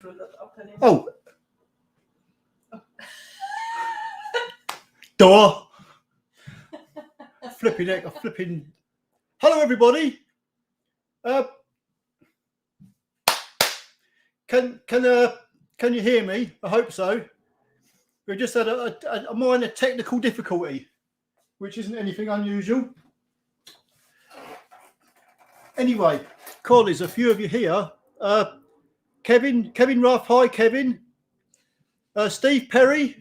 screw that up anymore. Oh. Door. Flipping heck, flipping. Hello, everybody. Can you hear me? I hope so. We just had a minor technical difficulty, which isn't anything unusual. Anyway, colleagues, a few of you here. Kevin Ruff, hi Kevin. Steve Perry.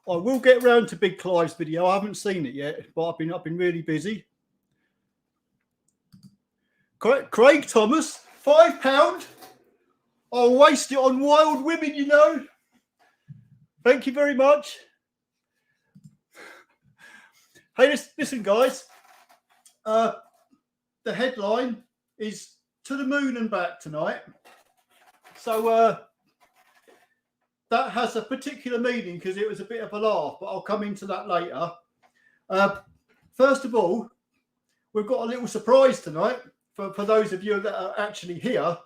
I will get round to Big Clive's video. I haven't seen it yet, but I've been really busy. Craig Thomas, £5. I'll waste it on wild women, you know. Thank you very much. Hey, listen, guys. The headline is "To the Moon and Back" tonight. So that has a particular meaning because it was a bit of a laugh, but I'll come into that later. First of all, we've got a little surprise tonight for those of you that are actually here.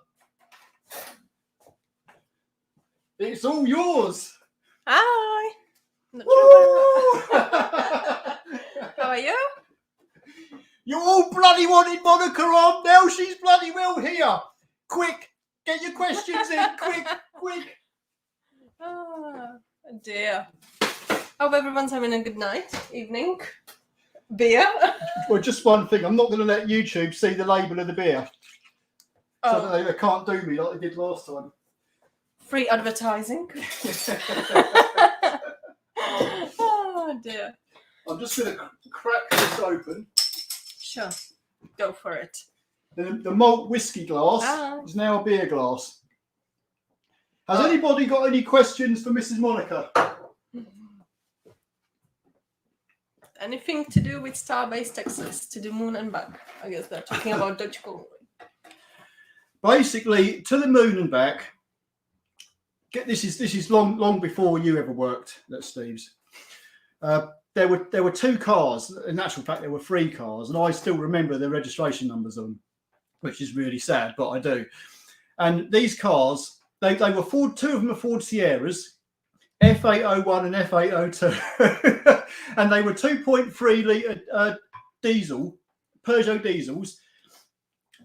It's all yours. Hi. Not sure how are you? You all bloody wanted Monika on. Now she's bloody well here. Quick, get your questions in. Quick. Oh dear. Hope everyone's having a good night, evening. Beer. Well, just one thing. I'm not going to let YouTube see the label of the beer. So that they can't do me like they did last time. Free advertising. Oh dear. I'm just going to crack this open. Sure. Go for it. The malt whiskey glass is now a beer glass. Has anybody got any questions for Mrs. Monika? Anything to do with star-based access to the moon and back? I guess they're talking about Dutch Call. Basically, to the moon and back. This is long before you ever worked at Steve's. There were two cars. In actual fact, there were three cars, and I still remember the registration numbers on them, which is really sad, but I do. And these cars, they were Ford. Two of them are Ford Sierras, F801 and F802, and they were 2.3 litre diesel, Peugeot diesels,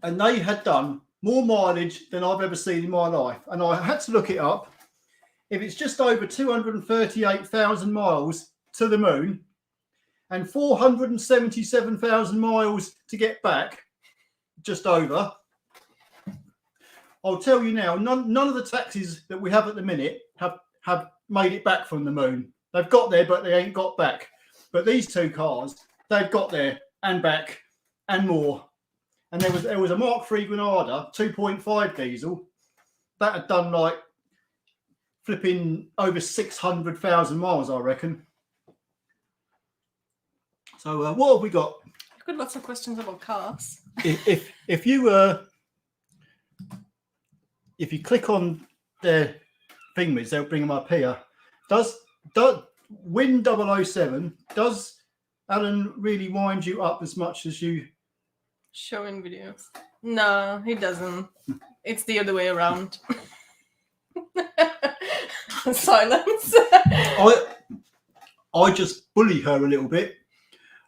and they had done more mileage than I've ever seen in my life. And I had to look it up. If it's just over 238,000 miles to the moon and 477,000 miles to get back, just over, I'll tell you now, none of the taxis that we have at the minute have made it back from the moon. They've got there, but they ain't got back. But these two cars, they've got there and back and more. And there was a Mark III Granada 2.5 diesel that had done like flipping over 600,000 miles, I reckon. So what have we got? I've got lots of questions about cars. If you click on their thingies, they'll bring them up here. Does Win 007, does Alan really wind you up as much as you showing videos? No, he doesn't. It's the other way around. Silence. I just bully her a little bit.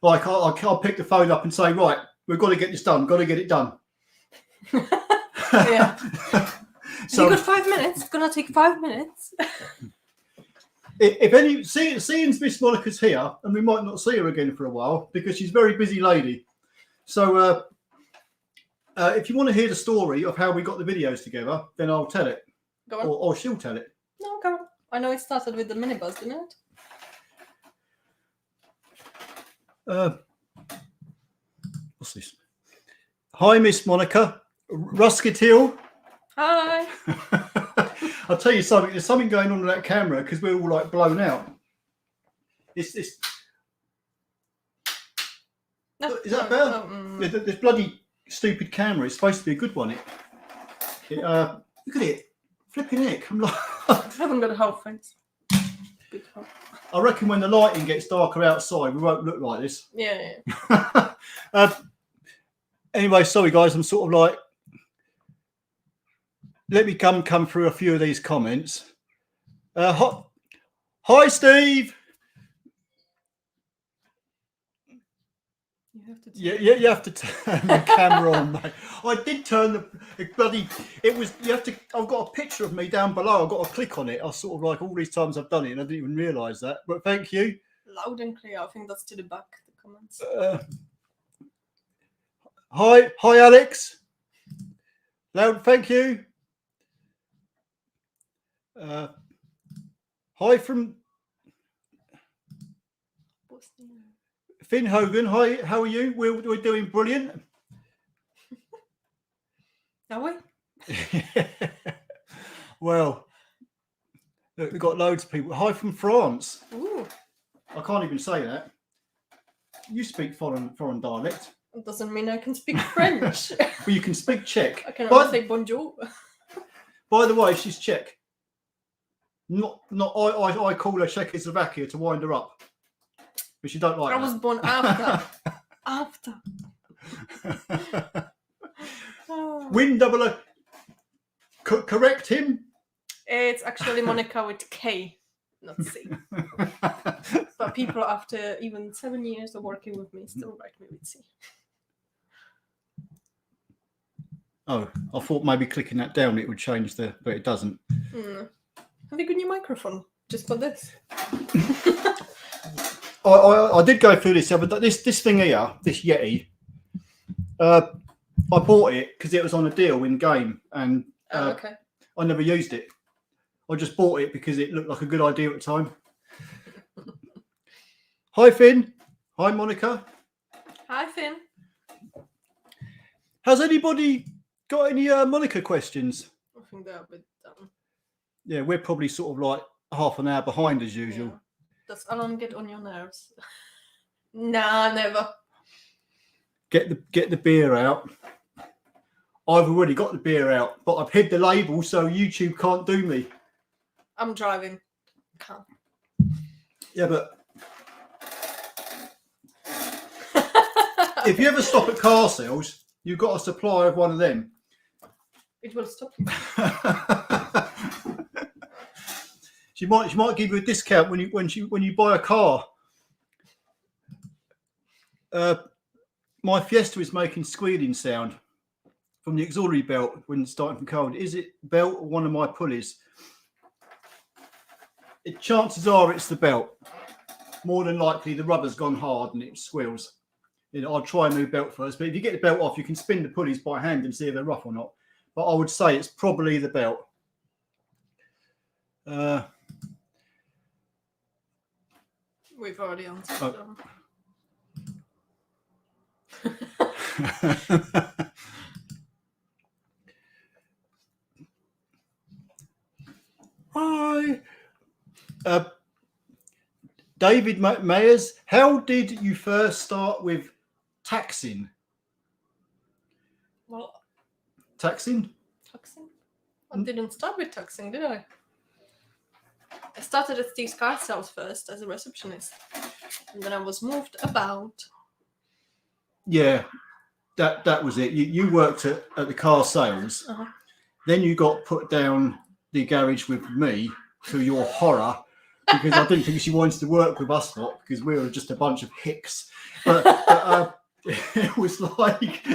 Like I'll pick the phone up and say, right, we've got to get this done. Got to get it done. Yeah. So you got 5 minutes. It's gonna take 5 minutes. If any, seeing Miss Monika's here, and we might not see her again for a while because she's a very busy lady. So if you want to hear the story of how we got the videos together, then I'll tell it. Go on. Or she'll tell it. No, go on. I know it started with the minibus, didn't it? What's this? Hi, Miss Monika. Rusketill. Hi. I'll tell you something. There's something going on with that camera because we're all like blown out. Is that better? This bloody stupid camera. It's supposed to be a good one. Look at it. Flipping heck. I'm like, I haven't got a whole face. I reckon when the lighting gets darker outside, we won't look like this. Yeah. Anyway, sorry guys, I'm sort of like let me come through a few of these comments. Hi, Steve. You have to You have to turn the camera on, mate. I did turn the bloody. It was you have to. I've got a picture of me down below. I've got to click on it. I sort of like all these times I've done it, and I didn't even realise that. But thank you. loud and clear. I think that's to the back. The comments. Hi, Alex. Loud, thank you. Hi from Finn Hogan. Hi, how are you? We're doing brilliant. Are we? Well, look, we've got loads of people. Hi from France. Ooh. I can't even say that. You speak foreign dialect. It doesn't mean I can speak French. Well, you can speak Czech. I can only say bonjour. By the way, she's Czech. Not. I call her Czechoslovakia to wind her up, but she don't like. I that. was born after. After. Win double O. Correct him. It's actually Monika with K, not C. But people after even 7 years of working with me still write me with C. Oh, I thought maybe clicking that down it would change but it doesn't. Have you got a new microphone just for this? I did go through this, but this thing here, this Yeti, I bought it because it was on a deal in game, and okay. I never used it. I just bought it because it looked like a good idea at the time. Hi, Finn. Hi, Monika. Hi, Finn. Has anybody got any Monika questions? I think they're a bit done. Yeah, we're probably sort of like half an hour behind as usual. Yeah. Does Alan get on your nerves? Nah, never. Get the beer out. I've already got the beer out, but I've hid the label so YouTube can't do me. I'm driving. Can't. Yeah, but if you ever stop at car sales, you've got a supply of one of them. It will stop you. She might give you a discount when you buy a car. My Fiesta is making squealing sound from the auxiliary belt when starting from cold. Is it belt or one of my pulleys? Chances are it's the belt. More than likely the rubber's gone hard and it squeals. I'll try a new belt first, but if you get the belt off, you can spin the pulleys by hand and see if they're rough or not. But I would say it's probably the belt. We've already answered them. Hi. David Mayers, how did you first start with taxing? Well, taxing? I didn't start with taxing, did I? I started at Steve's car sales first as a receptionist, and then I was moved about. Yeah, that was it. You worked at the car sales. Then you got put down the garage with me, to your horror, because I didn't think she wanted to work with us lot because we were just a bunch of hicks. But it was like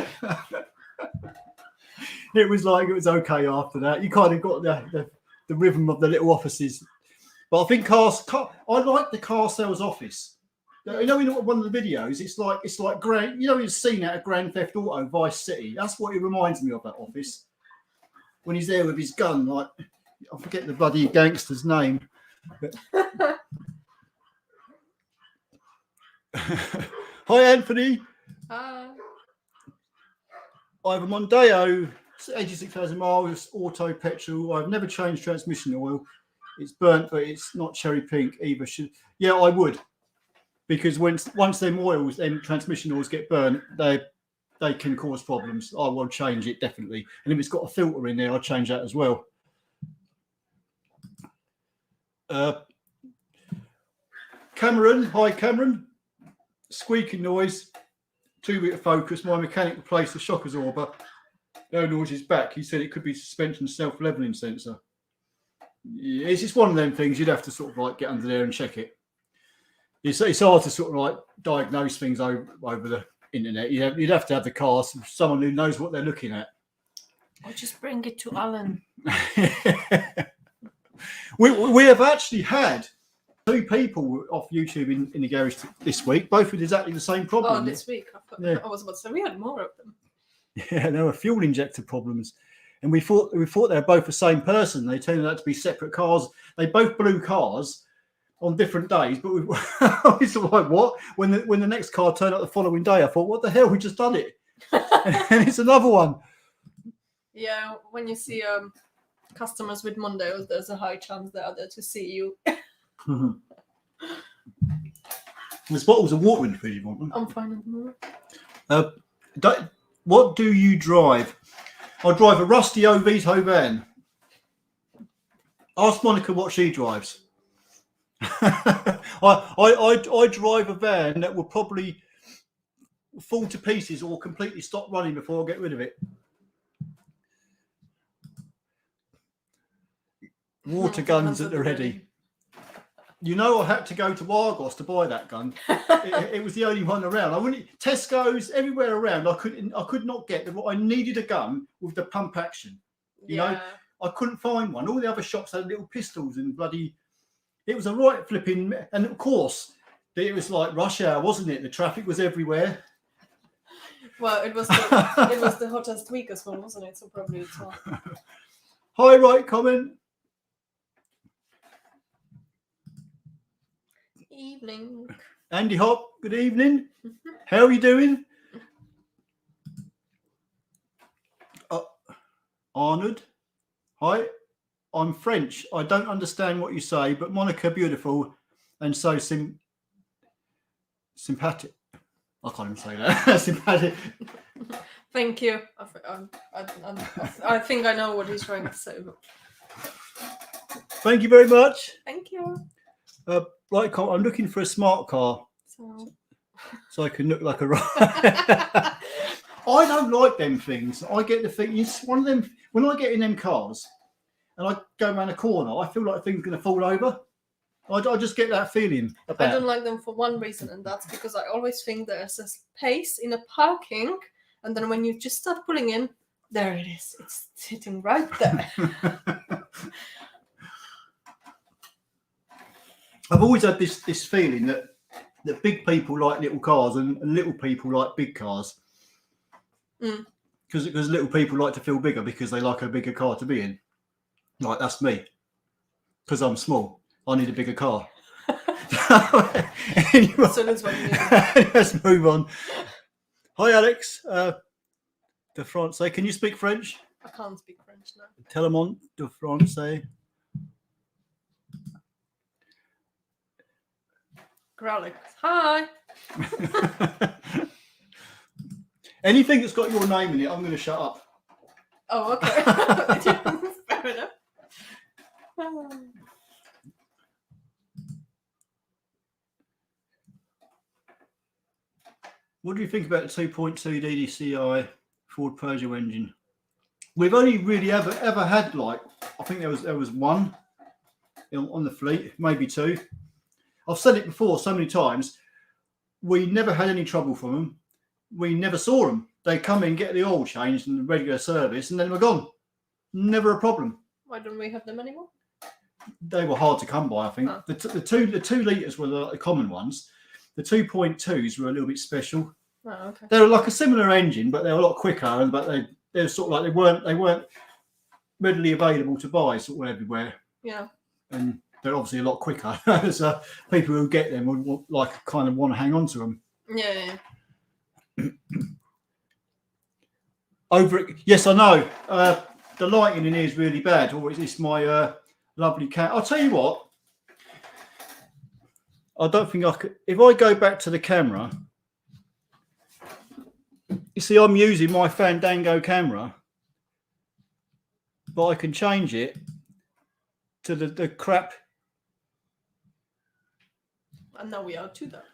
it was okay after that. You kind of got the rhythm of the little offices. But I think I like the car sales office. You know, in one of the videos, it's like Grand. You know, you've seen out of Grand Theft Auto Vice City. That's what it reminds me of, that office. When he's there with his gun, like I forget the bloody gangster's name. But... Hi, Anthony. Hi. I have a Mondeo, 86,000 miles, auto petrol. I've never changed transmission oil. It's burnt, but it's not cherry pink either. Yeah, I would, because once them oils, them transmission oils get burnt, they can cause problems. I will change it definitely, and if it's got a filter in there, I'll change that as well. Cameron, hi Cameron. Squeaking noise, 2 meter focus. My mechanic replaced the shock absorber. owner was his back. He said it could be suspension self-leveling sensor. Yeah, it's just one of them things you'd have to sort of like get under there and check it. It's hard to sort of like diagnose things over the internet. You'd have to have the car, someone who knows what they're looking at. Or just bring it to Alan. we have actually had 2 people off YouTube in the garage this week, both with exactly the same problem. Oh, this week. I was about to say we had more of them. Yeah, there were fuel injector problems, and we thought they were both the same person. They turned out to be separate cars. They both blew cars on different days, but I was like, what? When the next car turned up the following day, I thought, what the hell? We just done it, and it's another one. Yeah, when you see customers with Mondays, there's a high chance they are there to see you. There's bottles of water in the fridge if you want them. I'm fine at the moment. What do you drive? I drive a rusty Ovito van. Ask Monica what she drives. I drive a van that will probably fall to pieces or completely stop running before I get rid of it. Water guns at the ready. You know, I had to go to Argos to buy that gun. It was the only one around. I wouldn't Tesco's everywhere around. I could not get the. I needed a gun with the pump action. You know, I couldn't find one. All the other shops had little pistols and bloody. It was a right flipping, and of course, it was like rush hour, wasn't it? The traffic was everywhere. Well, it was the hottest week as well, wasn't it? So probably it's not. Hi, right comment. Evening. Andy Hop, good evening. How are you doing? Arnold, hi. I'm French. I don't understand what you say, but Monica, beautiful and so sympathetic. I can't even say that. Sympathetic. Thank you. I think I know what he's trying to say. But... Thank you very much. Thank you. Right, I'm looking for a smart car, so I can look like a. I don't like them things. I get the thing. It's one of them. When I get in them cars, and I go around a corner, I feel like the thing's going to fall over. I just get that feeling. I don't like them for one reason, and that's because I always think there's a space in a parking, and then when you just start pulling in, there it is. It's sitting right there. I've always had this feeling that big people like little cars and little people like big cars. Because little people like to feel bigger because they like a bigger car to be in. Like, that's me. Because I'm small. I need a bigger car. Anyway, So that's what you need. let's move on. Hi, Alex. De Francais. Can you speak French? I can't speak French now. Telemont de Francais. Growling. Hi. Anything that's got your name in it, I'm going to shut up. Oh, okay. Fair enough. What do you think about the 2.2 DDCi Ford Peugeot engine? We've only really ever had, like, I think there was one on the fleet, maybe 2. I've said it before so many times. We never had any trouble from them. We never saw them. They come in, get the oil changed and the regular service, and then we're gone. Never a problem. Why don't we have them anymore? They were hard to come by, I think. Oh. The 2 litres were the common ones. The 2.2s were a little bit special. Oh, okay. They were like a similar engine, but they were a lot quicker. But they were sort of like they weren't readily available to buy sort of everywhere. Yeah. And they're obviously a lot quicker. So people who get them would kind of want to hang on to them. Yeah. Yes, I know. The lighting in here is really bad. Or it's my lovely cat. I'll tell you what. I don't think I could. If I go back to the camera, you see, I'm using my Fandango camera, but I can change it to the crap. And now we are to that.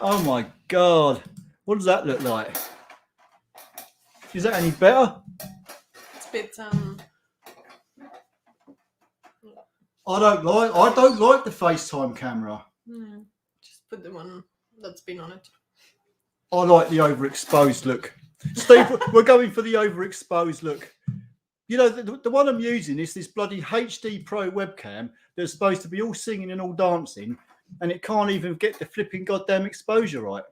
Oh my God. What does that look like? Is that any better? It's a bit I don't like the FaceTime camera. just put the one that's been on it. I like the overexposed look. Steve, we're going for the overexposed look. You know, the one I'm using is this bloody HD Pro webcam that's supposed to be all singing and all dancing, and it can't even get the flipping goddamn exposure right.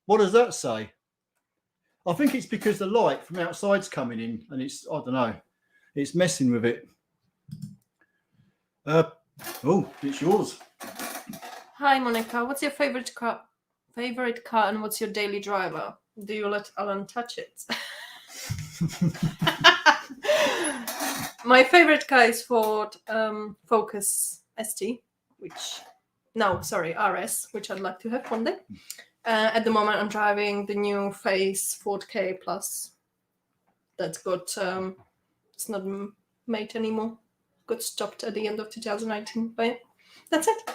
What does that say? I think it's because the light from outside's coming in, and it's, I don't know, it's messing with it. Oh, it's yours. Hi, Monika. What's your favorite car? And what's your daily driver? Do you let Alan touch it? My favorite car is Ford Focus ST, RS, which I'd like to have one day. At the moment, I'm driving the new Face Ford K Plus. That's got it's not made anymore. Got stopped at the end of 2019, but that's it.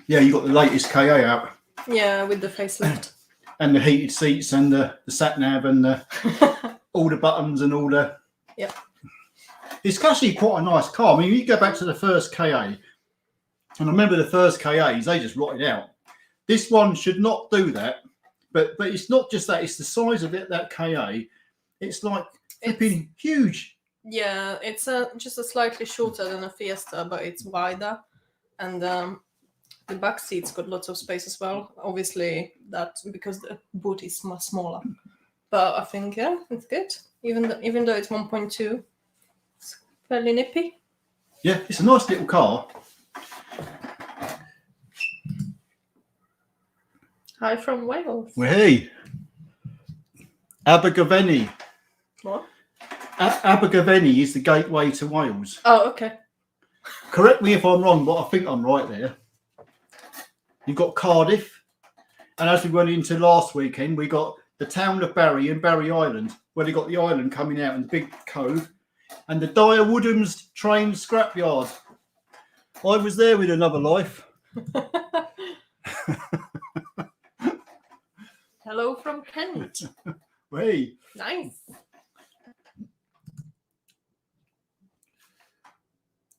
Yeah, you got the latest KA out. Yeah, with the facelift. And the heated seats and the sat nav and all the buttons and all the. Yeah. It's actually quite a nice car. I mean, you go back to the first KA, and I remember the first KAs, they just rotted out. This one should not do that, but it's not just that. It's the size of it, that KA. It's like flipping huge. Yeah, it's just a slightly shorter than a Fiesta, but it's wider, and the back seat's got lots of space as well. Obviously, that's because the boot is much smaller. But I think it's good. Even though it's 1.2, it's fairly nippy. Yeah, it's a nice little car. Hi from Wales. Hey, Abergavenny. What? Abergavenny is the gateway to Wales. Oh, okay. Correct me if I'm wrong, but I think I'm right there. You've got Cardiff, and as we went into last weekend, we got the town of Barry and Barry Island, where they got the island coming out in the big cove, and the Dyer Woodhams train scrapyard. I was there with another life. Hello from Kent. Hey. Nice.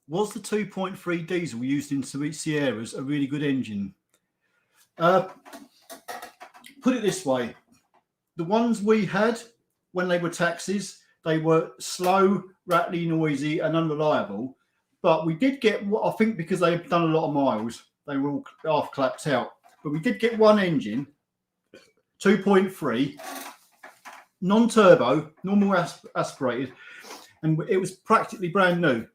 Was the 2.3 diesel used in Sierras a really good engine? Put it this way. The ones we had when they were taxis, they were slow, rattly, noisy and unreliable. But we did get, I think because they had done a lot of miles, they were all half clapped out. But we did get one engine, 2.3, non-turbo, normal aspirated, and it was practically brand new.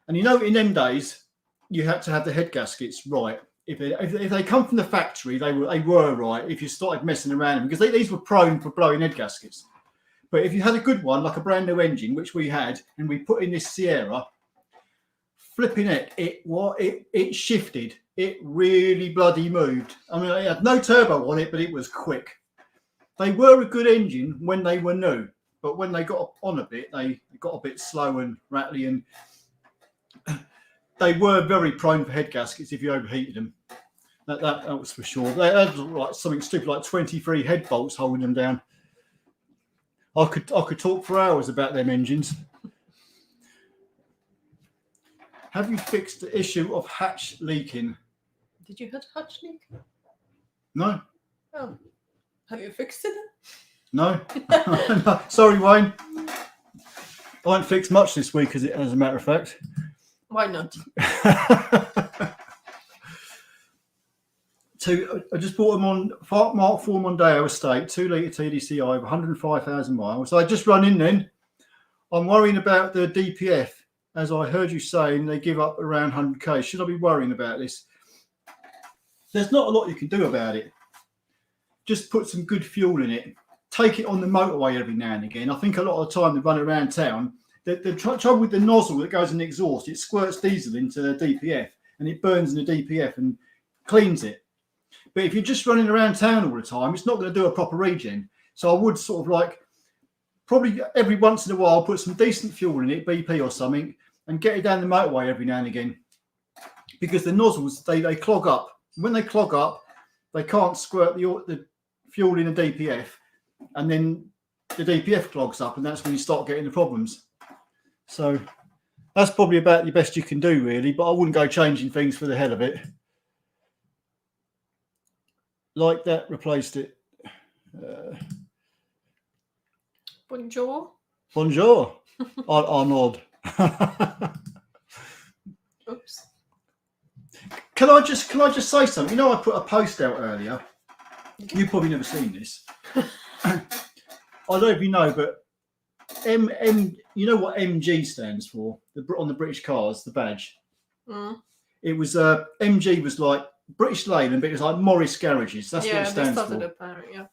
And you know, in them days, you had to have the head gaskets right. If they come from the factory, they were right. If you started messing around, because these were prone for blowing head gaskets. But if you had a good one, like a brand new engine, which we had, and we put in this Sierra, flipping it shifted. It really bloody moved. I mean, it had no turbo on it, but it was quick. They were a good engine when they were new, but when they got on a bit, they got a bit slow and rattly, and they were very prone for head gaskets if you overheated them. That was for sure. They had like something stupid like 23 head bolts holding them down. I could talk for hours about them engines. Have you fixed the issue of hatch leaking? Did you have hatch leak? No. Oh. Have you fixed it? No. No. Sorry, Wayne. I haven't fixed much this week, as a matter of fact. Why not? I just bought them on Mark IV Mondeo estate, 2 litre TDCi, 105,000 miles. So I just run in then. I'm worrying about the DPF. As I heard you saying, they give up around 100k. Should I be worrying about this? There's not a lot you can do about it. Just put some good fuel in it. Take it on the motorway every now and again. I think a lot of the time they run around town. The trouble with the nozzle that goes in the exhaust, it squirts diesel into the DPF and it burns in the DPF and cleans it. But if you're just running around town all the time, it's not going to do a proper regen. So I would sort of like probably every once in a while put some decent fuel in it, BP or something, and get it down the motorway every now and again. Because the nozzles, they clog up. When they clog up, they can't squirt the fuel in the DPF and then the DPF clogs up, and that's when you start getting the problems. So that's probably about the best you can do, really. But I wouldn't go changing things for the hell of it. Like that, replaced it. Bonjour. Bonjour. I nod. Oops. Can I just say something? You know, I put a post out earlier. You've probably never seen this. I don't know if you know, but you know what MG stands for? On the British cars, the badge. Mm. It was MG was like British Leyland, but it was like Morris Garages. That's what it stands for. Apparently, yeah.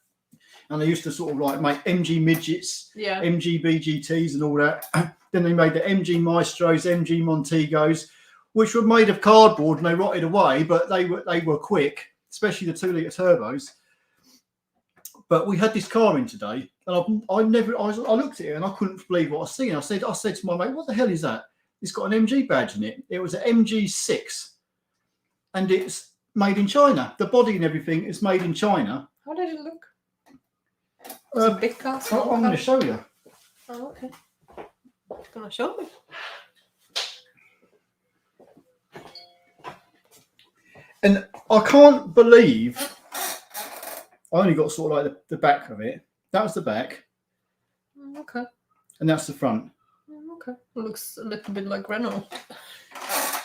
And they used to sort of like make MG midgets, Yeah. MG BGTs, and all that. Then they made the MG Maestros, MG Montegos, which were made of cardboard and they rotted away, but they were quick, especially the 2-litre turbos. But we had this car in today, and I looked at it and I couldn't believe what I was seeing. I said to my mate, "What the hell is that? It's got an MG badge in it." It was an MG6, and it's made in China. The body and everything is made in China. How did it look? Was it a big car? I'm going to show you. Oh, okay. Gonna show me. And I can't believe I only got sort of like the back of it. That was the back. Okay. And that's the front. Okay. It looks a little bit like Renault.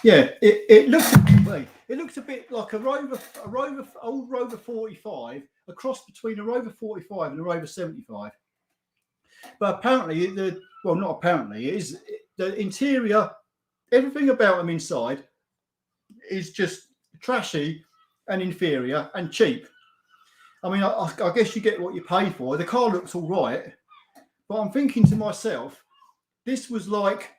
Yeah, it looks a bit like old Rover 45, a cross between a Rover 45 and a Rover 75. But apparently, not apparently, it is the interior, everything about them inside is just trashy and inferior and cheap. I mean, I guess you get what you pay for. The car looks all right, but I'm thinking to myself, this was like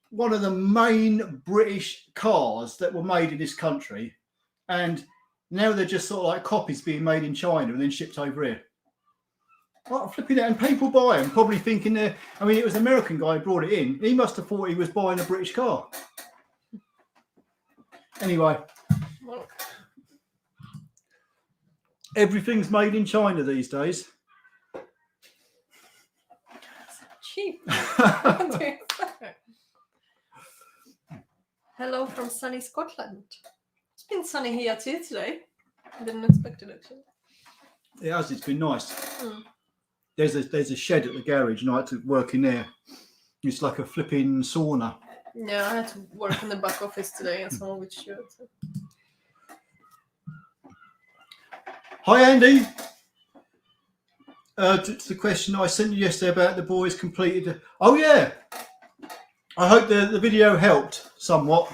one of the main British cars that were made in this country, and now they're just sort of like copies being made in China and then shipped over here. Oh, flipping it, and people buy them, probably thinking they're. I mean, it was an American guy who brought it in. He must have thought he was buying a British car. Anyway, Well, everything's made in China these days. cheap. Hello from sunny Scotland. It's been sunny here too today. I didn't expect it actually. It has. It's been nice. Mm. There's a shed at the garage, and I had to work in there. It's like a flipping sauna. Yeah, I had to work in the back office today and so which should. Hi, Andy. To the question I sent you yesterday about the boys completed. Oh yeah. I hope the video helped somewhat.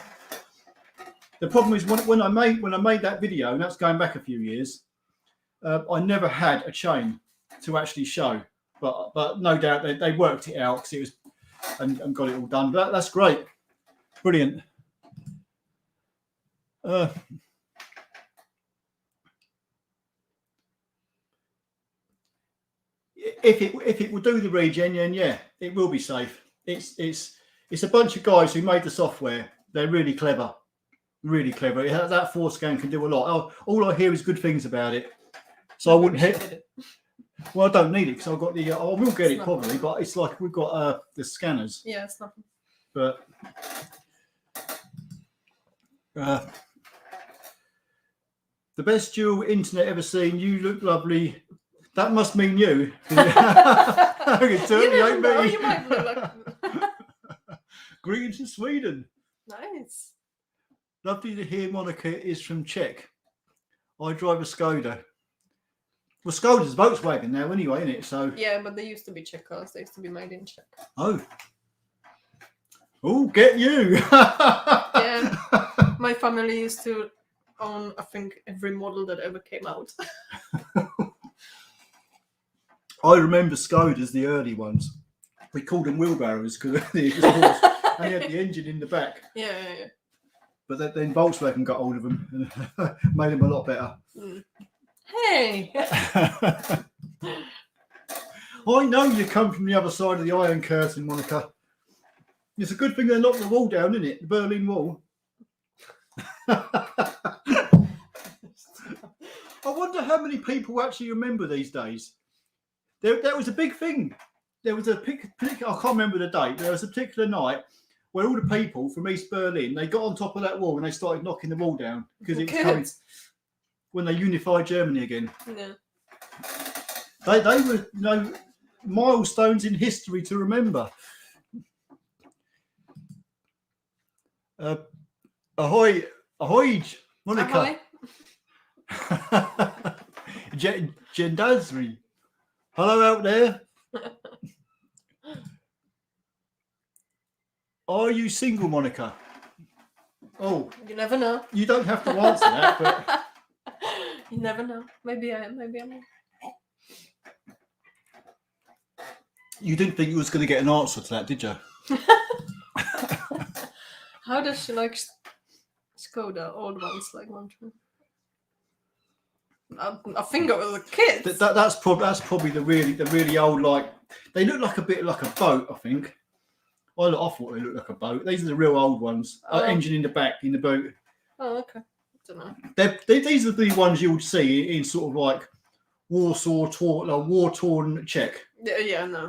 The problem is when I made that video, and that's going back a few years, I never had a chain to actually show, but no doubt they worked it out because it was and got it all done. But that's great, brilliant. If it will do the regen, then yeah, it will be safe. It's a bunch of guys who made the software. They're really clever, really clever. That Forescan can do a lot. All I hear is good things about it. So I wouldn't hit. Well, I don't need it because I've got the. I will get it probably, but it's like we've got the scanners. Yeah, it's nothing. But the best dual internet ever seen. You look lovely. That must mean you. You never know, me. you might look like. Greetings to Sweden. Nice. Lovely to hear Monika is from Czech. I drive a Skoda. Well, Skoda's Volkswagen now anyway, isn't it? So Yeah, but they used to be Czech cars. They used to be made in Czech. Oh, get you. Yeah. My family used to own, I think, every model that ever came out. I remember Skodas, the early ones. We called them wheelbarrows because they had the engine in the back. Yeah. But then Volkswagen got hold of them and made them a lot better. Mm. Hey! I know you come from the other side of the Iron Curtain, Monika. It's a good thing they knocked the wall down, isn't it? The Berlin Wall. I wonder how many people actually remember these days. There was a big thing. There was a particular, I can't remember the date, but there was a particular night where all the people from East Berlin, they got on top of that wall and they started knocking the wall down because it was coming when they unified Germany again. Yeah. They were, milestones in history to remember. Ahoy, Monika. Ahoy. Gendazri. Hello out there. Are you single, Monika? Oh, you never know. You don't have to answer that, but you never know. Maybe I am. Maybe I'm not. You didn't think you was going to get an answer to that, did you? How does she like Skoda? Old ones like one. I think it was a kid. That's probably the really old, like they look like a bit like a boat. I think. I thought they looked like a boat. These are the real old ones. Engine in the back, in the boot. Oh, okay. I don't know. These are the ones you would see in sort of like war-torn Czech. Yeah, no.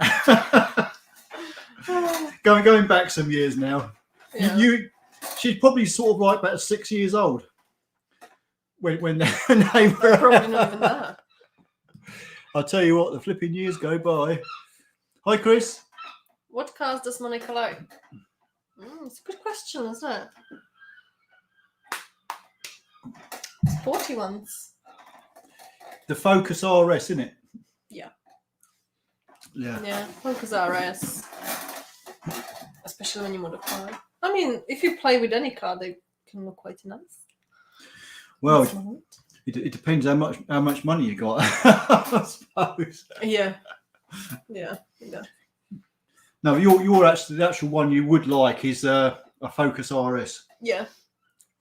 going back some years now. Yeah. She's probably sort of like about 6 years old when they were probably not even that. I'll tell you what, the flipping years go by. Hi, Chris. What cars does Monika like? It's a good question, isn't it? Sporty ones. The Focus RS, isn't it? Yeah. Yeah. Focus RS. Especially when you modify. I mean, if you play with any car, they can look quite nice. Well, it depends how much money you got, I suppose. Yeah. No, the actual one you would like is a Focus RS. Yeah.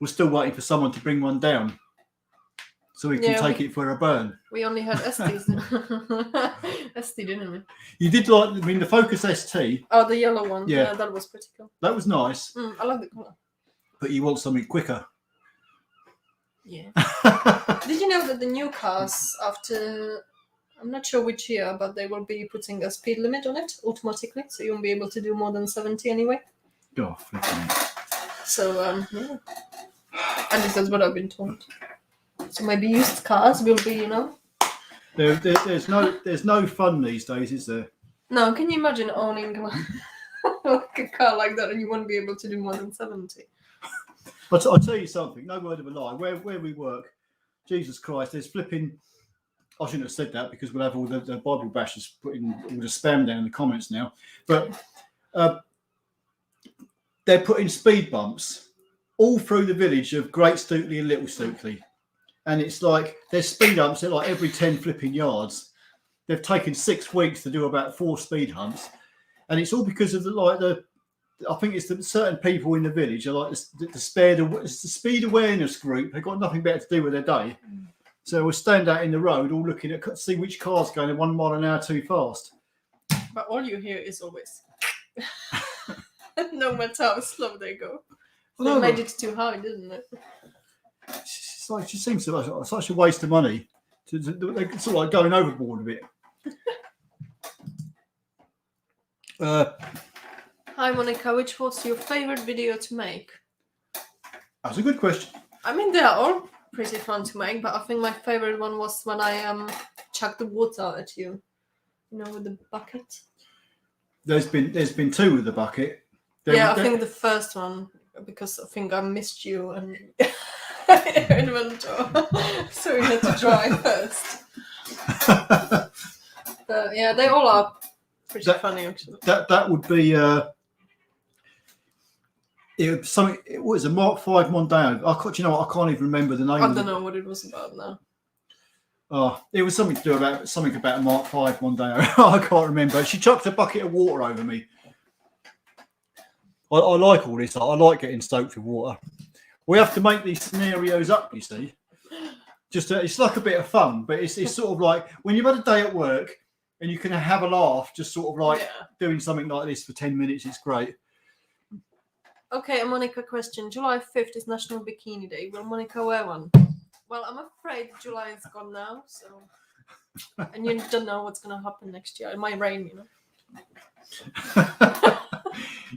We're still waiting for someone to bring one down, so we can take it for a burn. We only had STs. ST, didn't we? You did like, the Focus ST. Oh, the yellow one. Yeah. Yeah, that was pretty cool. That was nice. I like the colour. But you want something quicker. Yeah. Did you know that the new cars, after, I'm not sure which year, but they will be putting a speed limit on it automatically, so you won't be able to do more than 70 anyway. Oh, flipping. So, yeah. At least that's what I've been told. So maybe used cars will be, There's no fun these days, is there? No, can you imagine owning like a car like that and you won't be able to do more than 70? I'll tell you something, no word of a lie. Where we work, Jesus Christ, there's flipping. I shouldn't have said that because we'll have all the Bible bashers putting all the spam down in the comments now. But they're putting speed bumps all through the village of Great Stookley and Little Stookley. And it's like there's speed humps at like every 10 flipping yards. They've taken 6 weeks to do about 4 speed humps. And it's all because of I think it's the certain people in the village are like the speed awareness group. They've got nothing better to do with their day. So we'll stand out in the road all looking at see which car's going 1 mile an hour too fast. But all you hear is always no matter how slow they go. They made it too high, didn't it? It's like, it just seems like such a waste of money. They're sort of like going overboard a bit. Hi Monika, which was your favourite video to make? That's a good question. I mean, they are all pretty fun to make, but I think my favourite one was when I chucked the water at you. With the bucket. There's been 2 with the bucket. I think the first one, because I think I missed you and inventor, so we had to dry first. But yeah, they all are pretty funny actually. That would be it was a Mark V Mondeo. I can't even remember the name. I don't know what it was about now. Oh, it was something to do about a Mark V Mondeo. I can't remember. She chucked a bucket of water over me. I like all this. I like getting stoked with water. We have to make these scenarios up, you see. It's like a bit of fun, but it's sort of like when you've had a day at work and you can have a laugh, just sort of like doing something like this for 10 minutes. It's great. Okay, a Monika question. July 5th is National Bikini Day. Will Monika wear one? Well, I'm afraid July is gone now, so And you don't know what's going to happen next year. It might rain, you know.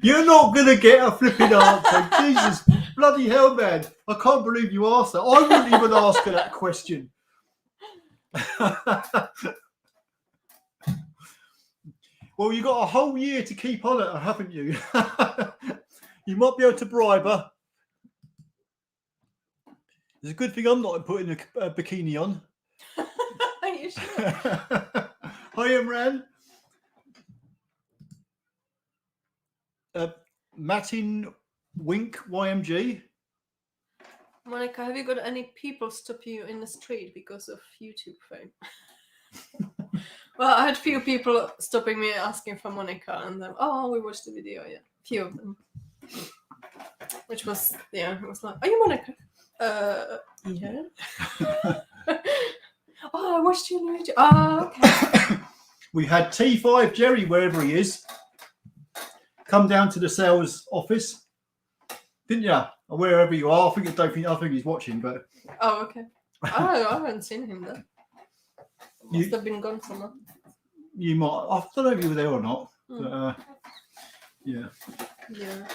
You're not going to get a flipping answer. Jesus bloody hell, man. I can't believe you asked that. I wouldn't even ask her that question. Well, you've got a whole year to keep on it, haven't you? You might be able to bribe her. It's a good thing I'm not putting a bikini on. You should. Hi, Imran. Martin Wink YMG. Monika, have you got any people stop you in the street because of YouTube fame? Well, I had few people stopping me asking for Monika, and then, oh, we watched the video, yeah. Few of them. Which was, yeah, it was like, are you Monika? Yeah. Oh, I watched you on the video. Oh, okay. We had T5 Jerry, wherever he is, come down to the sales office, didn't you? Or wherever you are. I think he's watching, but. Oh, okay. I haven't seen him there. Must have been gone somewhere. You might. I don't know if you were there or not. But, yeah. Yeah.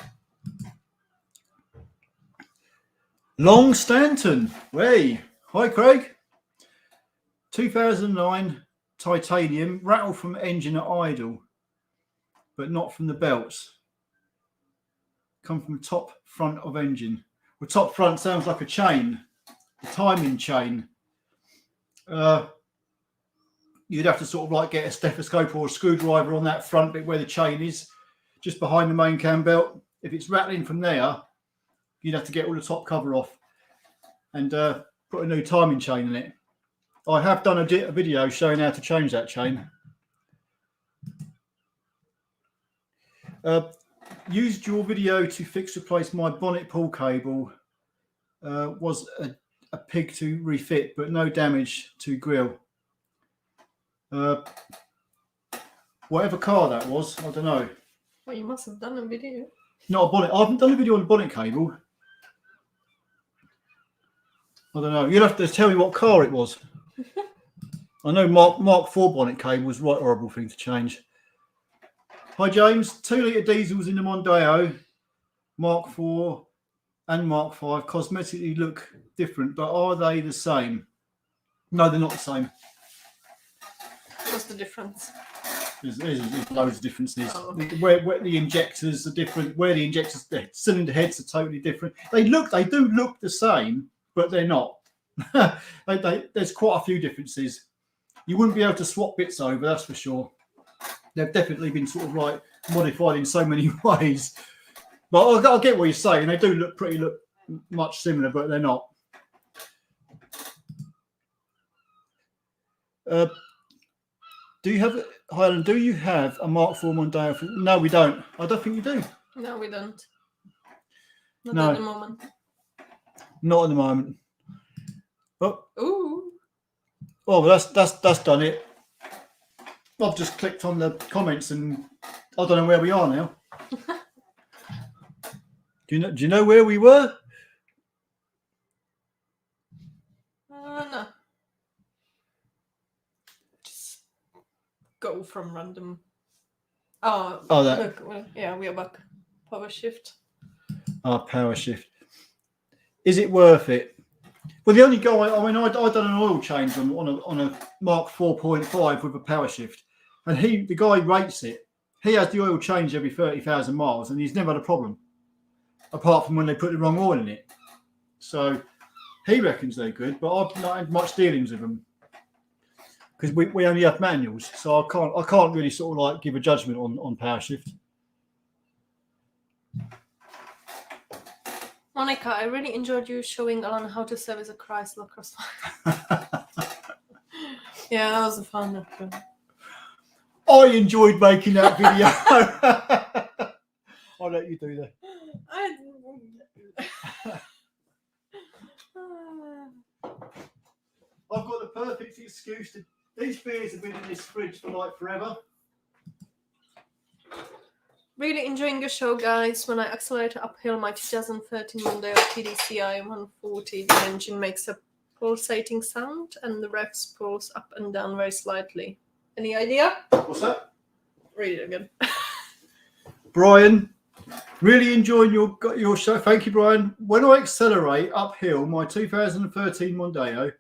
Long Stanton. Hey. Hi, Craig. 2009 titanium, rattle from engine at idle, but not from the belts. Come from top front of engine. Well, top front sounds like a chain, a timing chain. You'd have to sort of like get a stethoscope or a screwdriver on that front bit where the chain is, just behind the main cam belt. If it's rattling from there, you'd have to get all the top cover off and put a new timing chain in it. I have done a video showing how to change that chain. Used your video to replace my bonnet pull cable. Was a pig to refit, but no damage to grill. Whatever car that was, I don't know. Well, you must have done a video. Not a bonnet. I haven't done a video on the bonnet cable. I don't know. You'll have to tell me what car it was. I know Mark 4 bonnet cable was right horrible thing to change. Hi James, 2 litre diesels in the Mondeo, Mark 4 and Mark 5 cosmetically look different, but are they the same? No, they're not the same. What's the difference? There's loads of differences. Oh. Where the injectors are different, where the injectors, the cylinder heads are totally different. They do look the same, but they're not. There's quite a few differences. You wouldn't be able to swap bits over, that's for sure. They've definitely been sort of like modified in so many ways. But I get what you're saying. They do look much similar, but they're not. Do you have a Mark 4 Mondeo? No, we don't. I don't think you do. No, we don't. Not No. at the moment. Not at the moment. Oh. Ooh. Oh, well, that's done it. I've just clicked on the comments and I don't know where we are now. Do you know where we were? No. Just go from random. Oh, that. Look, yeah, we are back. Powershift. Powershift. Is it worth it? Well, the only guy, I've done an oil change on a Mark 4.5 with a Powershift, and the guy rates it. He has the oil changed every 30,000 miles, and he's never had a problem, apart from when they put the wrong oil in it. So he reckons they're good, but I've not had much dealings with them because we only have manuals, so I can't really sort of like give a judgment on Powershift. Monika, I really enjoyed you showing Alan how to service a Chrysler Crossfire. Yeah, that was a fun episode. I enjoyed making that video. I'll let you do that. I've got the perfect excuse to. These beers have been in this fridge for like forever. Really enjoying your show, guys. When I accelerate uphill my 2013 Mondeo TDCi 140, the engine makes a pulsating sound, and the revs pulse up and down very slightly. Any idea? What's that? Read it again. Brian, really enjoying your show. Thank you, Brian. When I accelerate uphill my 2013 Mondeo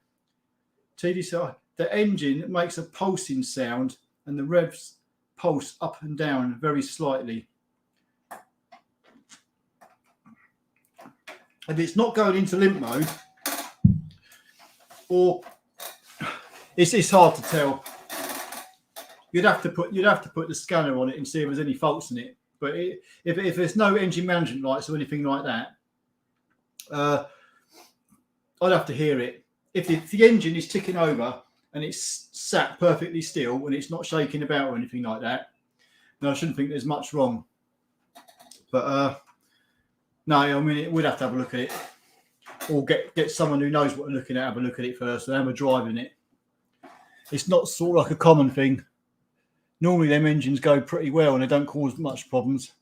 TDCi, the engine makes a pulsing sound and the revs pulse up and down very slightly. And it's not going into limp mode, or it's hard to tell. You'd have to put the scanner on it and see if there's any faults in it. But if there's no engine management lights or anything like that, I'd have to hear it. If the engine is ticking over and it's sat perfectly still and it's not shaking about or anything like that, then I shouldn't think there's much wrong. But no, I mean, we'd have to have a look at it, or get someone who knows what they're looking at, have a look at it first, and have a drive in it. It's not sort of like a common thing. Normally, them engines go pretty well and they don't cause much problems.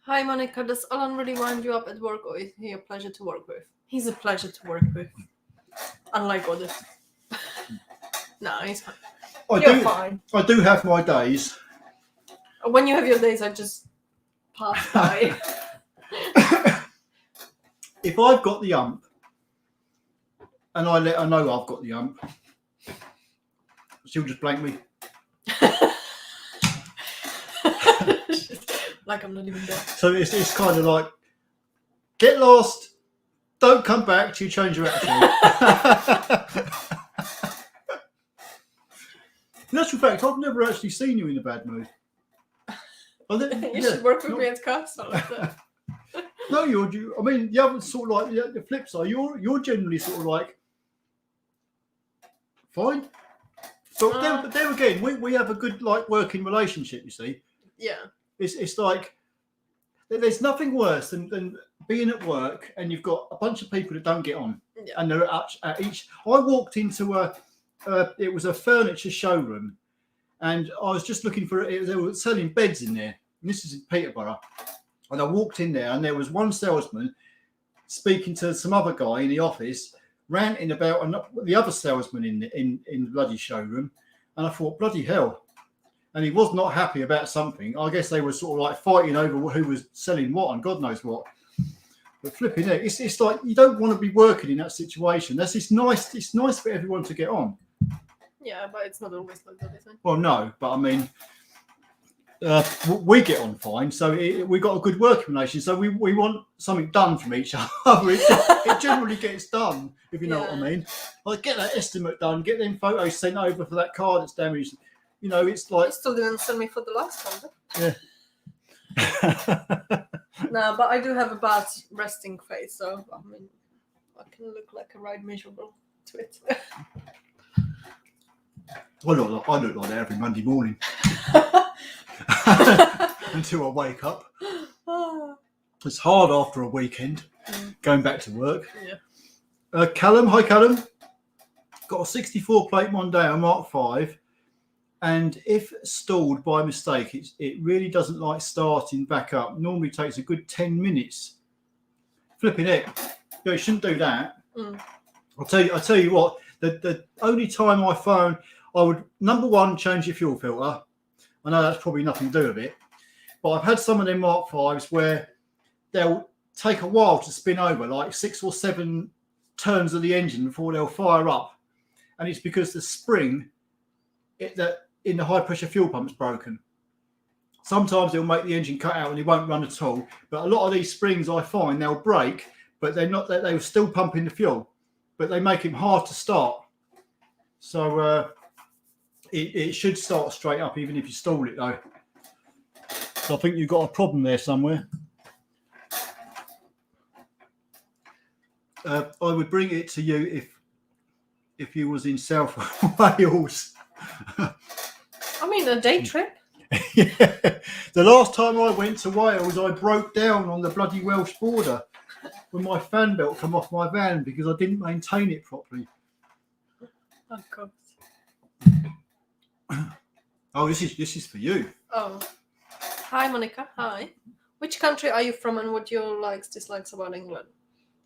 Hi, Monika. Does Alan really wind you up at work, or is he a pleasure to work with? He's a pleasure to work with. Unlike others. No, he's fine. You're fine. I do have my days. When you have your days, I just pass by. If I've got the ump, and I let her know I've got the ump, she'll just blank me. Like I'm not even there. So it's kind of like, get lost, don't come back till you change your attitude. In actual fact, I've never actually seen you in a bad mood. You should work with me at Castle. No, I mean, the other sort of like the flip side. You're generally sort of like fine. But there again, we have a good like working relationship. You see. Yeah. It's like there's nothing worse than being at work and you've got a bunch of people that don't get on, and they're at each. I walked into it was a furniture showroom, and I was just looking for it. They were selling beds in there. And this is in Peterborough, and I walked in there, and there was one salesman speaking to some other guy in the office, ranting about the other salesman in the bloody showroom, and I thought, bloody hell. And he was not happy about something. I guess they were sort of like fighting over who was selling what and God knows what. But flipping it, it's like you don't want to be working in that situation. It's nice for everyone to get on. Yeah, but it's not always like that, is it? Well, no, but I mean, we get on fine, so we got a good working relation. So we want something done from each other. It generally gets done, if you know what I mean. Like get that estimate done, get them photos sent over for that car that's damaged. You know, it's like... You still didn't send me for the last one, Yeah. No, but I do have a bad resting face, so, I mean, I can look like a right miserable twit. I look like that every Monday morning. Until I wake up. It's hard after a weekend, going back to work. Yeah. Callum, hi Callum. Got a 64 plate Mondeo Mark 5. And if stalled by mistake, it really doesn't like starting back up. Normally takes a good 10 minutes. Flipping it. You shouldn't do that. I'll tell you what, the only time I found I would, number one, change your fuel filter. I know that's probably nothing to do with it. But I've had some of them Mark 5s where they'll take a while to spin over, like 6 or 7 turns of the engine before they'll fire up. And it's because the spring in the high pressure fuel pump's broken. Sometimes it'll make the engine cut out and it won't run at all. But a lot of these springs I find they'll break, but they're not. They were still pumping the fuel, but they make them hard to start. So it should start straight up even if you stall it though. So I think you've got a problem there somewhere. I would bring it to you if you was in South Wales. I mean, a day trip. Yeah. The last time I went to Wales, I broke down on the bloody Welsh border when my fan belt come off my van because I didn't maintain it properly. Of course. Oh, this is for you. Oh. Hi, Monika. Hi. Which country are you from and what your likes, dislikes about England?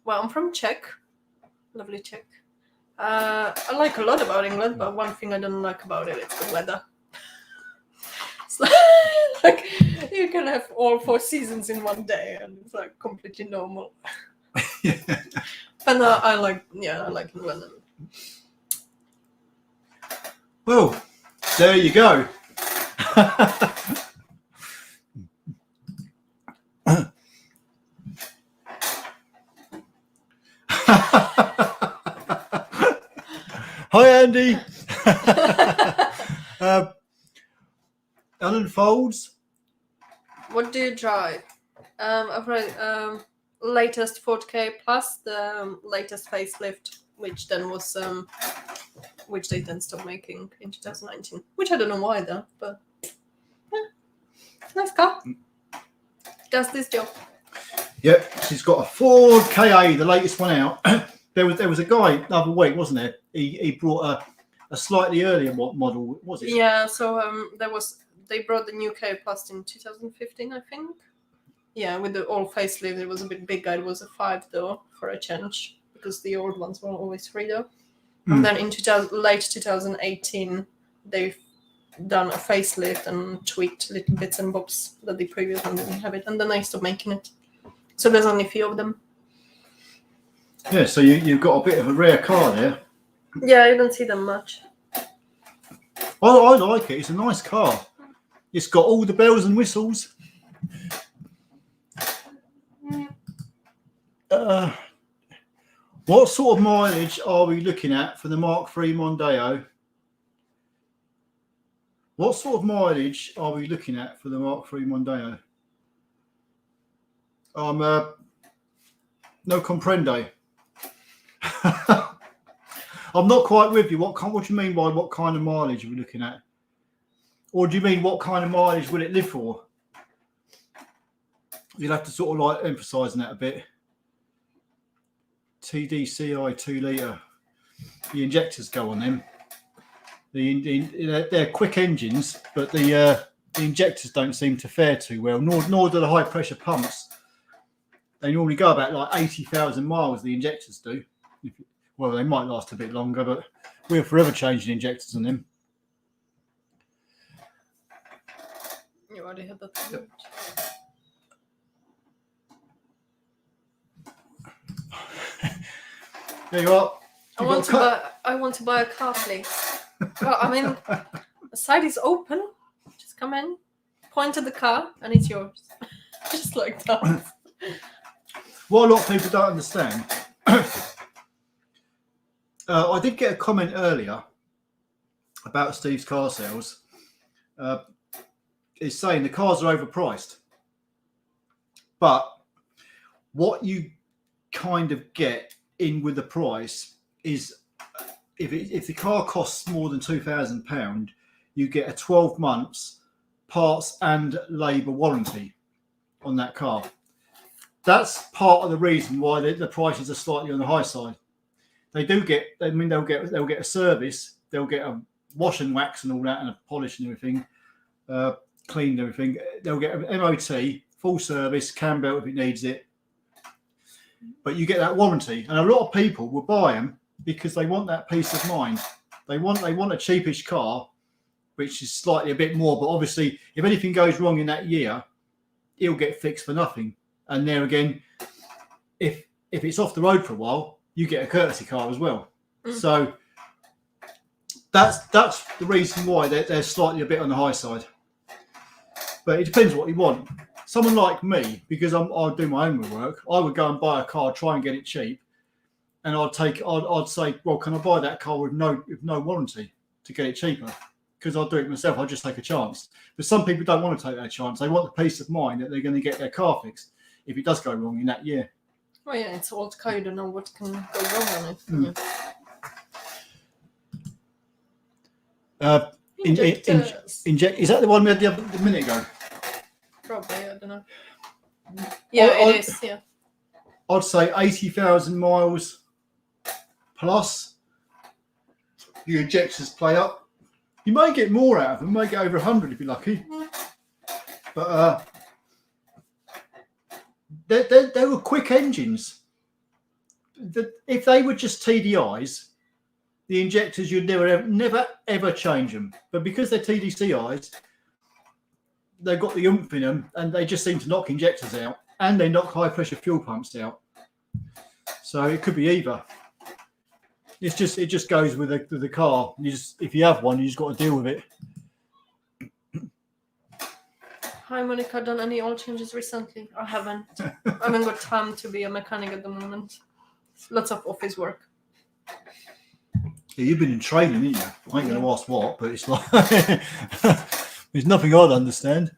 Well, I'm from Czech. Lovely Czech. I like a lot about England, but one thing I don't like about it is the weather. It's like you can have all 4 seasons in one day, and it's like completely normal. But I like England. Well, there you go. Hi, Andy. Ellen Folds. What do you drive? I've read latest 4K plus the latest facelift, which then was which they then stopped making in 2019. Which I don't know why though, but yeah, nice car. Does this job. Yep, she's got a Ford KA, the latest one out. There was a guy the other week, wasn't there? He brought a slightly earlier model, was it? Yeah, so they brought the new K Plus in 2015, I think. Yeah, with the old facelift, it was a bit bigger. It was a 5-door for a change because the old ones were always 3-door. And then in late 2018, they've done a facelift and tweaked little bits and bobs that the previous one didn't have it, and then they stopped making it. So there's only a few of them. Yeah, so you've got a bit of a rare car there. Yeah, you don't see them much. I like it. It's a nice car. It's got all the bells and whistles. What sort of mileage are we looking at for the Mark III Mondeo? What sort of mileage are we looking at for the Mark III Mondeo? No comprende. I'm not quite with you. What do you mean by what kind of mileage are we looking at? Or do you mean what kind of mileage will it live for? You'll have to sort of like emphasise that a bit. TDCI 2 litre. The injectors go on them. They're quick engines, but the injectors don't seem to fare too well. Nor do the high pressure pumps. They normally go about like 80,000 miles. The injectors do. Well, they might last a bit longer, but we're forever changing injectors on them. You already had that. Yep. There you are. I want to buy a car, please. Well, I mean, the side is open. Just come in, point at the car, and it's yours. Just like that. What a lot of people don't understand. I did get a comment earlier about Steve's car sales. It's saying the cars are overpriced. But what you kind of get in with the price is if the car costs more than £2,000, you get a 12 months parts and labour warranty on that car. That's part of the reason why the prices are slightly on the high side. They'll get a service, they'll get a wash and wax and all that, and a polish and everything, cleaned and everything. They'll get an MOT, full service, cam belt if it needs it. But you get that warranty, and a lot of people will buy them because they want that peace of mind. They want a cheapish car, which is slightly a bit more. But obviously, if anything goes wrong in that year, it'll get fixed for nothing. And there again, if it's off the road for a while, you get a courtesy car as well. So that's the reason why they're slightly a bit on the high side. But it depends what you want. Someone like me, because I'll do my own work, I would go and buy a car, try and get it cheap, and I'd say, well, can I buy that car with no warranty to get it cheaper? Because I'll do it myself. I'll just take a chance. But some people don't want to take that chance. They want the peace of mind that they're going to get their car fixed if it does go wrong in that year. Well, yeah, it's old car. You don't know what can go wrong on it. Yeah. Inject. Is that the one we had the minute ago? Probably, I don't know. Yeah, it is. Yeah. I'd say 80,000 miles plus. Your injectors play up. You may get more out of them. You may get over 100 if you're lucky. But they were quick engines. if they were just TDIs, the injectors, you'd never ever change them. But because they're TDCIs, they've got the oomph in them, and they just seem to knock injectors out, and they knock high pressure fuel pumps out. So it could be either. It just goes with the car. If you have one, you just got to deal with it. Hi Monica, done any oil changes recently? I haven't. I haven't got time to be a mechanic at the moment. Lots of office work. Yeah, you've been in training, haven't you? I ain't going to ask what, but it's like there's nothing I'd understand.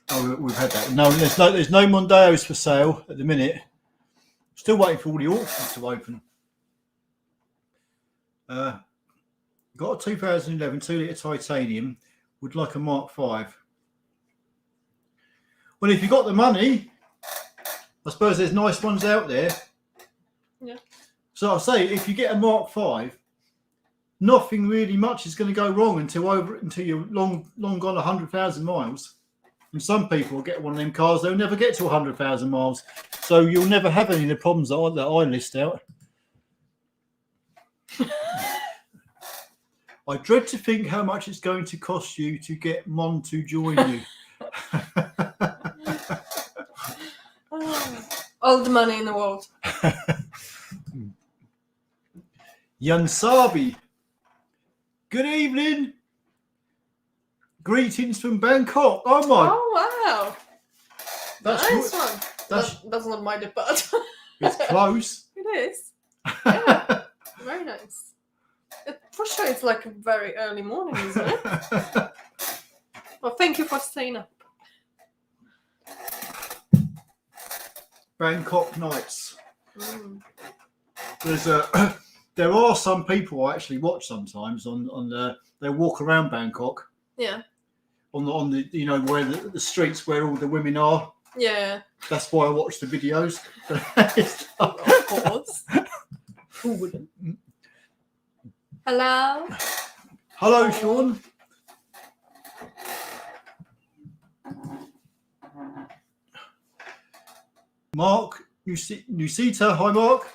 Oh, we've had that. No, there's no Mondeos for sale at the minute. Still waiting for all the auctions to open. Got a 2011 2-litre titanium. Would like a Mark V. Well, if you got the money, I suppose there's nice ones out there. Yeah. So I'll say, if you get a Mark V, nothing really much is going to go wrong until you're long gone 100,000 miles. And some people will get one of them cars, they'll never get to 100,000 miles. So you'll never have any of the problems that I list out. I dread to think how much it's going to cost you to get Mon to join you. All the money in the world. Yansabi. Good evening. Greetings from Bangkok. Oh my. Oh wow. That's Nice one. That's not my depart. It's close. It is. Yeah. Very nice. For sure it's like a very early morning, isn't it? Well, thank you for staying up. Bangkok nights. There are some people I actually watch sometimes they walk around Bangkok. Yeah. On the where the streets where all the women are. Yeah. That's why I watch the videos. Of course. Who wouldn't? Hello. Hello, Sean. Mark, Nusita. Hi, Mark.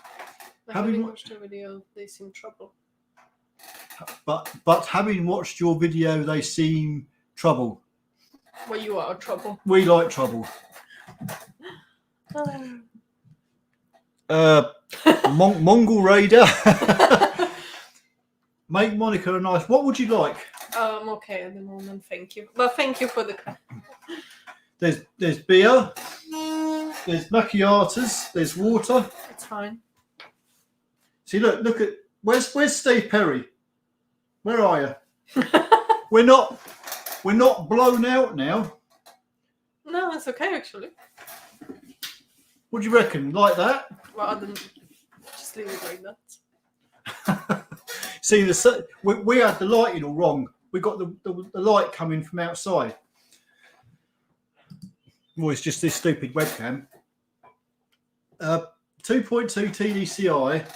Having watched the video, they seem trouble. But having watched your video, they seem trouble. Well, you are trouble. We like trouble. Mongol Raider. Make Monica a nice. What would you like? I'm okay at the moment, thank you. But thank you for the. There's beer. There's macchiatos. There's water. It's fine. See, look at where's Steve Perry? Where are you? We're not blown out now. No, it's okay actually. What do you reckon? Like that? Well, I didn't just leave it like that. See, we had the lighting all wrong. We got the light coming from outside. Well, it's just this stupid webcam. 2.2 TDCI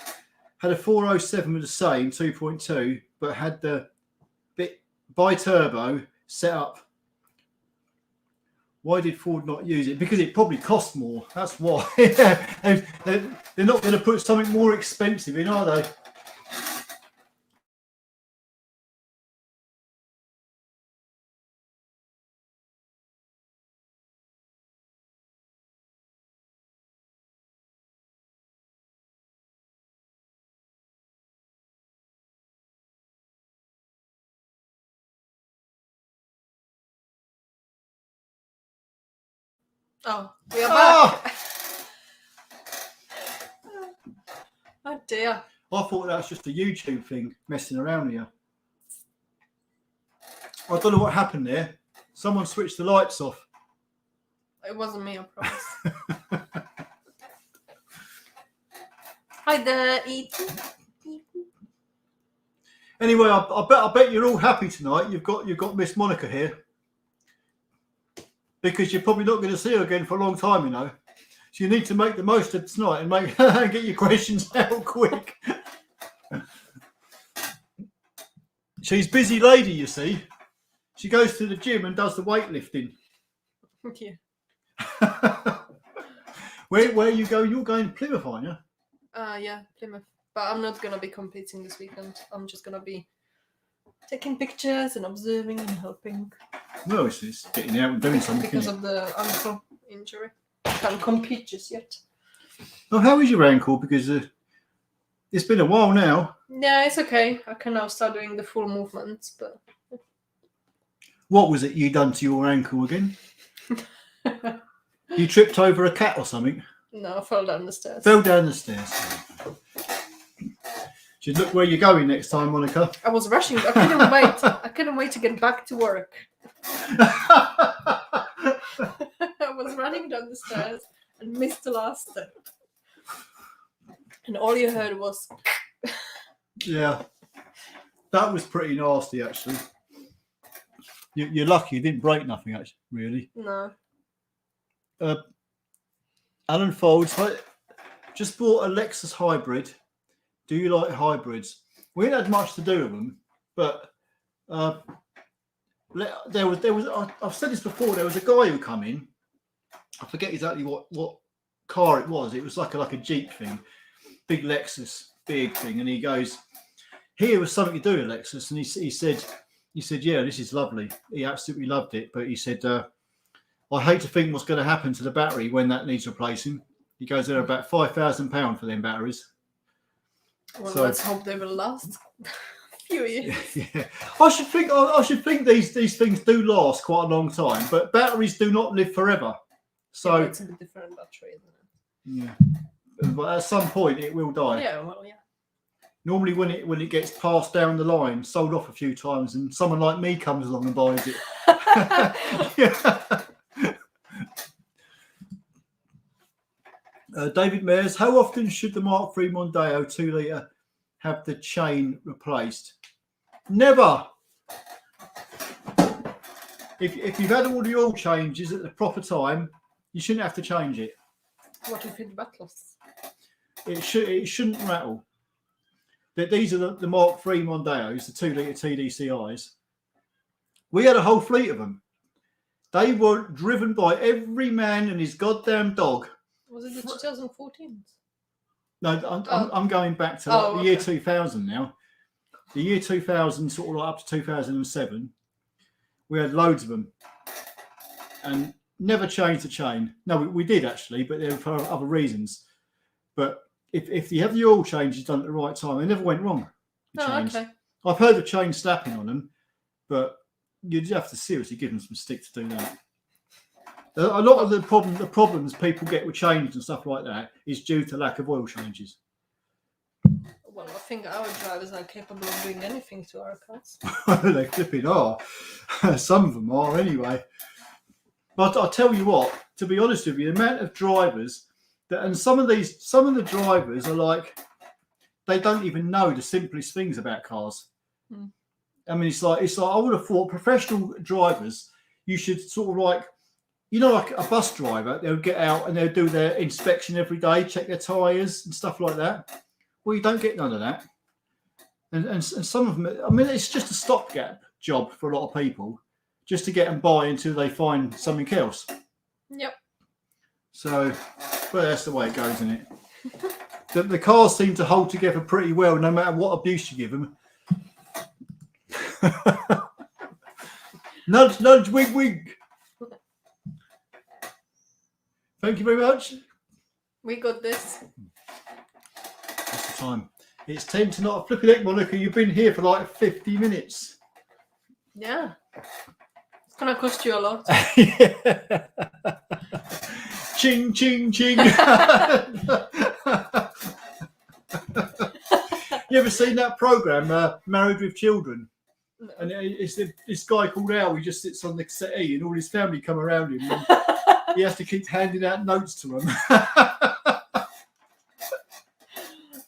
had a 407 with the same 2.2, but had the bit bi-turbo set up. Why did Ford not use it? Because it probably cost more. That's why. They're not going to put something more expensive in, are they? Oh, we are back. Oh dear. I thought that was just a YouTube thing, messing around with you. I don't know what happened there. Someone switched the lights off. It wasn't me, I promise. Hi there, Ethan. Anyway, I bet you're all happy tonight. You've got Miss Monica here. Because you're probably not going to see her again for a long time, you know. So you need to make the most of tonight and get your questions out quick. She's a busy lady, you see. She goes to the gym and does the weightlifting. Yeah. Where are you going? You're going to Plymouth, aren't you? Yeah, Plymouth. But I'm not gonna be competing this weekend. I'm just gonna be taking pictures and observing and helping. Well, it's getting out and doing something. Because of the ankle injury. Can't compete just yet. Well, how is your ankle? Because it's been a while now. Yeah, it's okay. I can now start doing the full movements, but What was it you done to your ankle again? You tripped over a cat or something? no, I fell down the stairs. Fell down the stairs. Should look where you're going next time, Monica. I was rushing. I couldn't wait. I couldn't wait to get back to work. I was running down the stairs and missed the last step. And all you heard was... Yeah. That was pretty nasty, actually. You're lucky you didn't break nothing, actually, really. No. Alan Folds, I just bought a Lexus hybrid. Do you like hybrids? We ain't had much to do with them, but there was. I've said this before. There was a guy who come in. I forget exactly what car it was. It was like a Jeep thing, big Lexus, big thing. And he goes, "Here was something to do with Lexus." And he said, "Yeah, this is lovely." He absolutely loved it, but he said, "I hate to think what's going to happen to the battery when that needs replacing." He goes, "They're about £5,000 for them batteries." Well, So- let's hope they will last a few years. Yeah, I should think these things do last quite a long time, but batteries do not live forever. So Yeah, it's a bit different battery, isn't it? yeah, but at some point it will die. Yeah, well, yeah. Normally, when it gets passed down the line, sold off a few times, and someone like me comes along and buys it. Yeah. David Mayers, how often should the Mark III Mondeo 2 litre have the chain replaced? Never. If you've had all the oil changes at the proper time, you shouldn't have to change it. What if it battles? It shouldn't rattle. These are the Mark III Mondeos, the 2 litre TDCIs. We had a whole fleet of them. They were driven by every man and his goddamn dog. Was it the 2014? No, I'm going back to the year 2000 now. The year 2000, sort of like up to 2007, we had loads of them, and never changed the chain. No, we did actually, but they were for other reasons. But if you have the oil changes done at the right time, they never went wrong. Okay. I've heard of chain snapping on them, but you'd have to seriously give them some stick to do that. A lot of the problems people get with chains and stuff like that is due to lack of oil changes. Well, I think our drivers are capable of doing anything to our cars. They flipping are. Some of them are anyway. But I'll tell you what, to be honest with you, the amount of drivers and some of the drivers are like, they don't even know the simplest things about cars. I mean, it's like I would have thought professional drivers, you should sort of like, you know, like a bus driver, they'll get out and they'll do their inspection every day, check their tyres and stuff like that. Well, you don't get none of that. And some of them, I mean, it's just a stopgap job for a lot of people, just to get them by until they find something else. Yep. So, well, that's the way it goes, isn't it? The cars seem to hold together pretty well, no matter what abuse you give them. Nudge, nudge, wig, wig. Thank you very much. We got this. What's the time? It's 10 to not a flipping heck, Monica. You've been here for like 50 minutes. Yeah. It's going to cost you a lot. Yeah. Ching, ching, ching. You ever seen that program, Married with Children? No. And it's this guy called Al. He just sits on the settee and all his family come around him. And he has to keep handing out notes to them.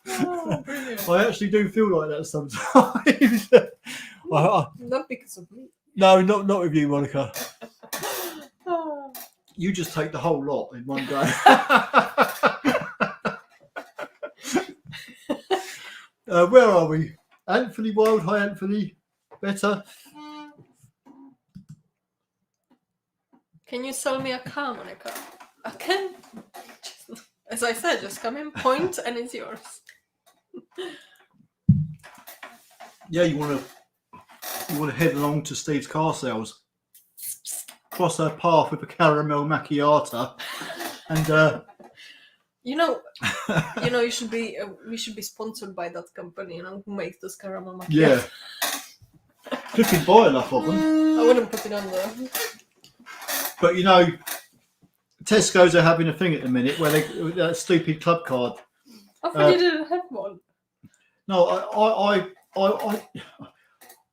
Oh, brilliant. I actually do feel like that sometimes. Not because of me. No, not with you, Monica. Oh. You just take the whole lot in one go. Where are we? Anthony Wild. Hi, Anthony. Better. Can you sell me a car, Monika? I can. As I said, just come in, point, and it's yours. Yeah, you want to head along to Steve's car sales, cross her path with a caramel macchiato, and You know, we should be sponsored by that company. Who makes those caramel macchiatos? yeah, flipping buy enough of them. I wouldn't put it on there. But Tesco's are having a thing at the minute where that stupid club card. I thought you didn't have one. No,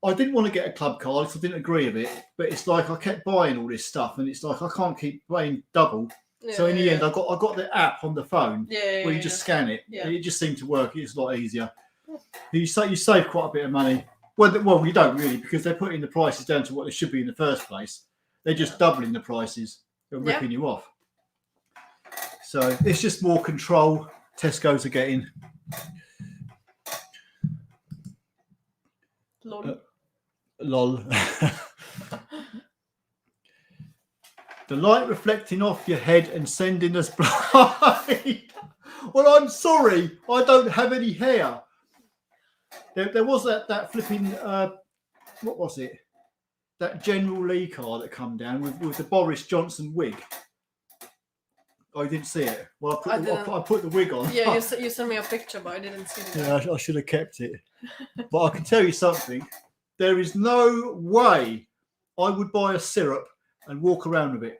I didn't want to get a club card because I didn't agree with it. But it's like I kept buying all this stuff, and it's like I can't keep paying double. Yeah, So in the end, I got the app on the phone where you just scan it. Yeah. It just seemed to work. It's a lot easier. You save quite a bit of money. Well, you don't really, because they're putting the prices down to what they should be in the first place. They're just doubling the prices. They're ripping you off. So it's just more control Tesco's are getting. Lol. The light reflecting off your head and sending us blind. Well, I'm sorry, I don't have any hair. There was that flipping what was it? That General Lee car that come down with the Boris Johnson wig. Oh, you didn't see it? Well, I put the wig on. Yeah, you sent me a picture, but I didn't see it. Yeah, I should have kept it. But I can tell you something. There is no way I would buy a syrup and walk around with it.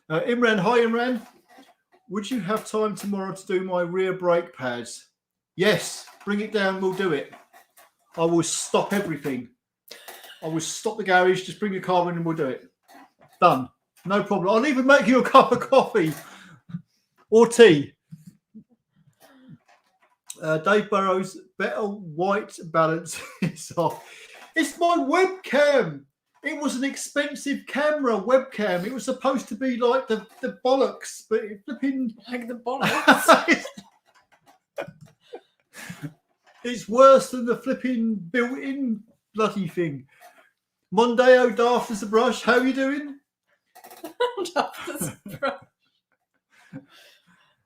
Imran, hi Imran. Would you have time tomorrow to do my rear brake pads? Yes, bring it down, we'll do it. I will stop everything. I will stop the garage, just bring your car in and we'll do it. Done. No problem. I'll even make you a cup of coffee or tea. Dave Burrows, better white balance is off. It's my webcam. It was an expensive camera webcam. It was supposed to be like the bollocks, but it flipping like the bollocks. It's worse than the flipping built-in bloody thing. Mondeo, daft as a brush. How are you doing? Daft as a brush.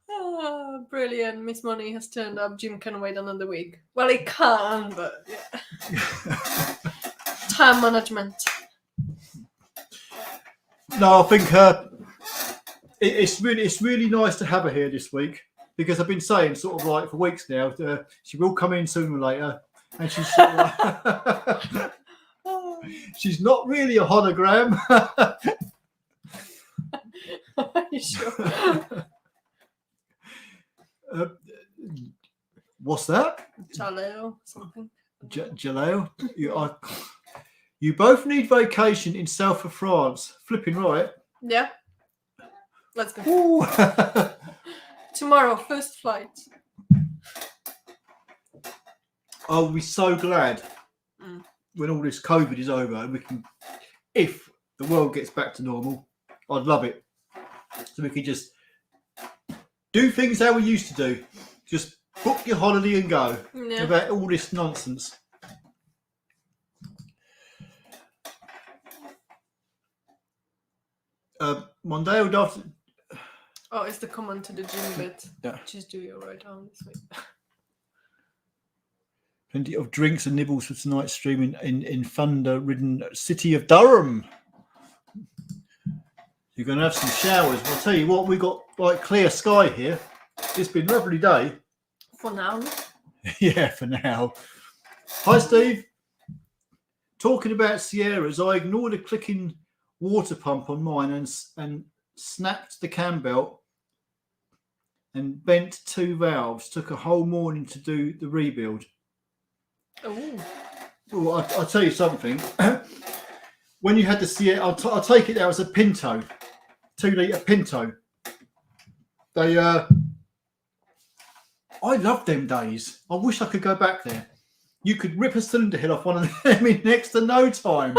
Oh, brilliant. Miss Money has turned up. Jim can wait another week. Well, he can, but yeah. Time management. No, I think it's really nice to have her here this week, because I've been saying sort of like for weeks now, she will come in sooner or later, and she's sort of like, she's not really a hologram. Are you sure? What's that? Jaleo, something. Jaleo? You both need vacation in south of France. Flipping right. Yeah. Let's go. Tomorrow, first flight. I'll be so glad when all this COVID is over and we can, if the world gets back to normal, I'd love it. So we can just do things how we used to do. Just book your holiday and go without all this nonsense. Monday or after. Oh, it's the comment to the gym bit. Yeah. Just do your right arm this week. Plenty of drinks and nibbles for tonight's stream in thunder-ridden city of Durham. You're going to have some showers. I'll tell you what, we got like clear sky here. It's been a lovely day. For now. Yeah, for now. Hi, Steve. Talking about Sierras, I ignored a clicking water pump on mine and snapped the cam belt and bent 2 valves. Took a whole morning to do the rebuild. Oh. Well, I'll tell you something. When you had the Sierra, I'll take it that was a Pinto, 2-litre Pinto. They, I loved them days. I wish I could go back there. You could rip a cylinder head off one of them in next to no time.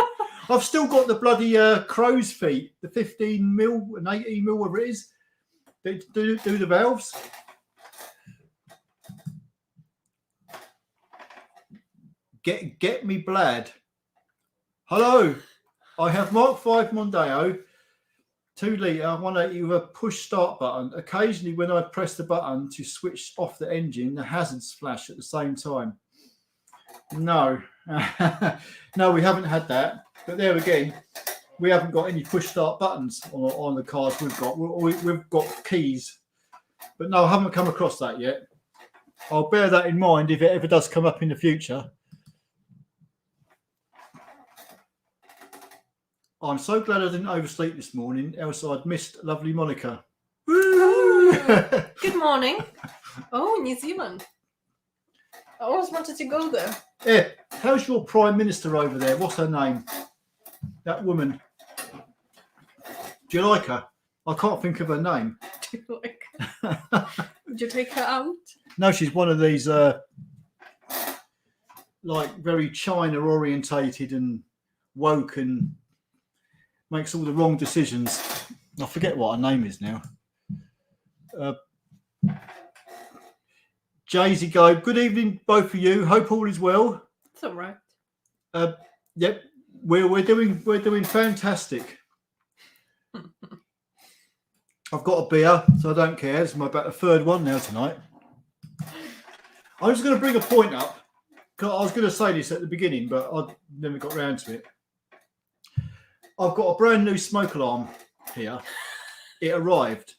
I've still got the bloody crow's feet, the 15 mil and 18 mil, whatever it is. They do the valves. Get me blad. Hello, I have Mark 5 Mondeo 2 litre, 180 with a push start button. Occasionally, when I press the button to switch off the engine, the hazards flash at the same time. No, no, we haven't had that. But there again, we haven't got any push start buttons on the cars we've got. We've got keys. But no, I haven't come across that yet. I'll bear that in mind if it ever does come up in the future. I'm so glad I didn't oversleep this morning, else I'd missed lovely Monika. Oh, good morning. Oh, New Zealand. I always wanted to go there. Yeah, how's your Prime Minister over there? What's her name? That woman. Do you like her? I can't think of her name. Do you like her? Would you take her out? No, she's one of these like very China orientated and woke and makes all the wrong decisions. I forget what her name is now. Jay-Z Go. Good evening, both of you. Hope all is well. It's all right. Yep, we're doing fantastic. I've got a beer, so I don't care. It's about the third one now tonight. I was going to bring a point up. I was going to say this at the beginning, but I never got round to it. I've got a brand new smoke alarm here. It arrived.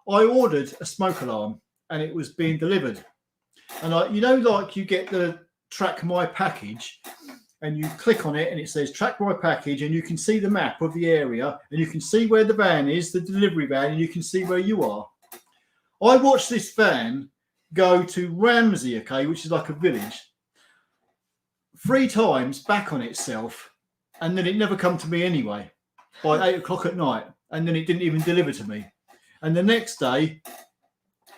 I ordered a smoke alarm and it was being delivered. And like you get the track my package and you click on it and it says track my package and you can see the map of the area and you can see where the van is, the delivery van, and you can see where you are. I watched this van go to Ramsey, which is like a village, 3 times back on itself. And then it never come to me anyway by 8 o'clock at night. And then it didn't even deliver to me. And the next day,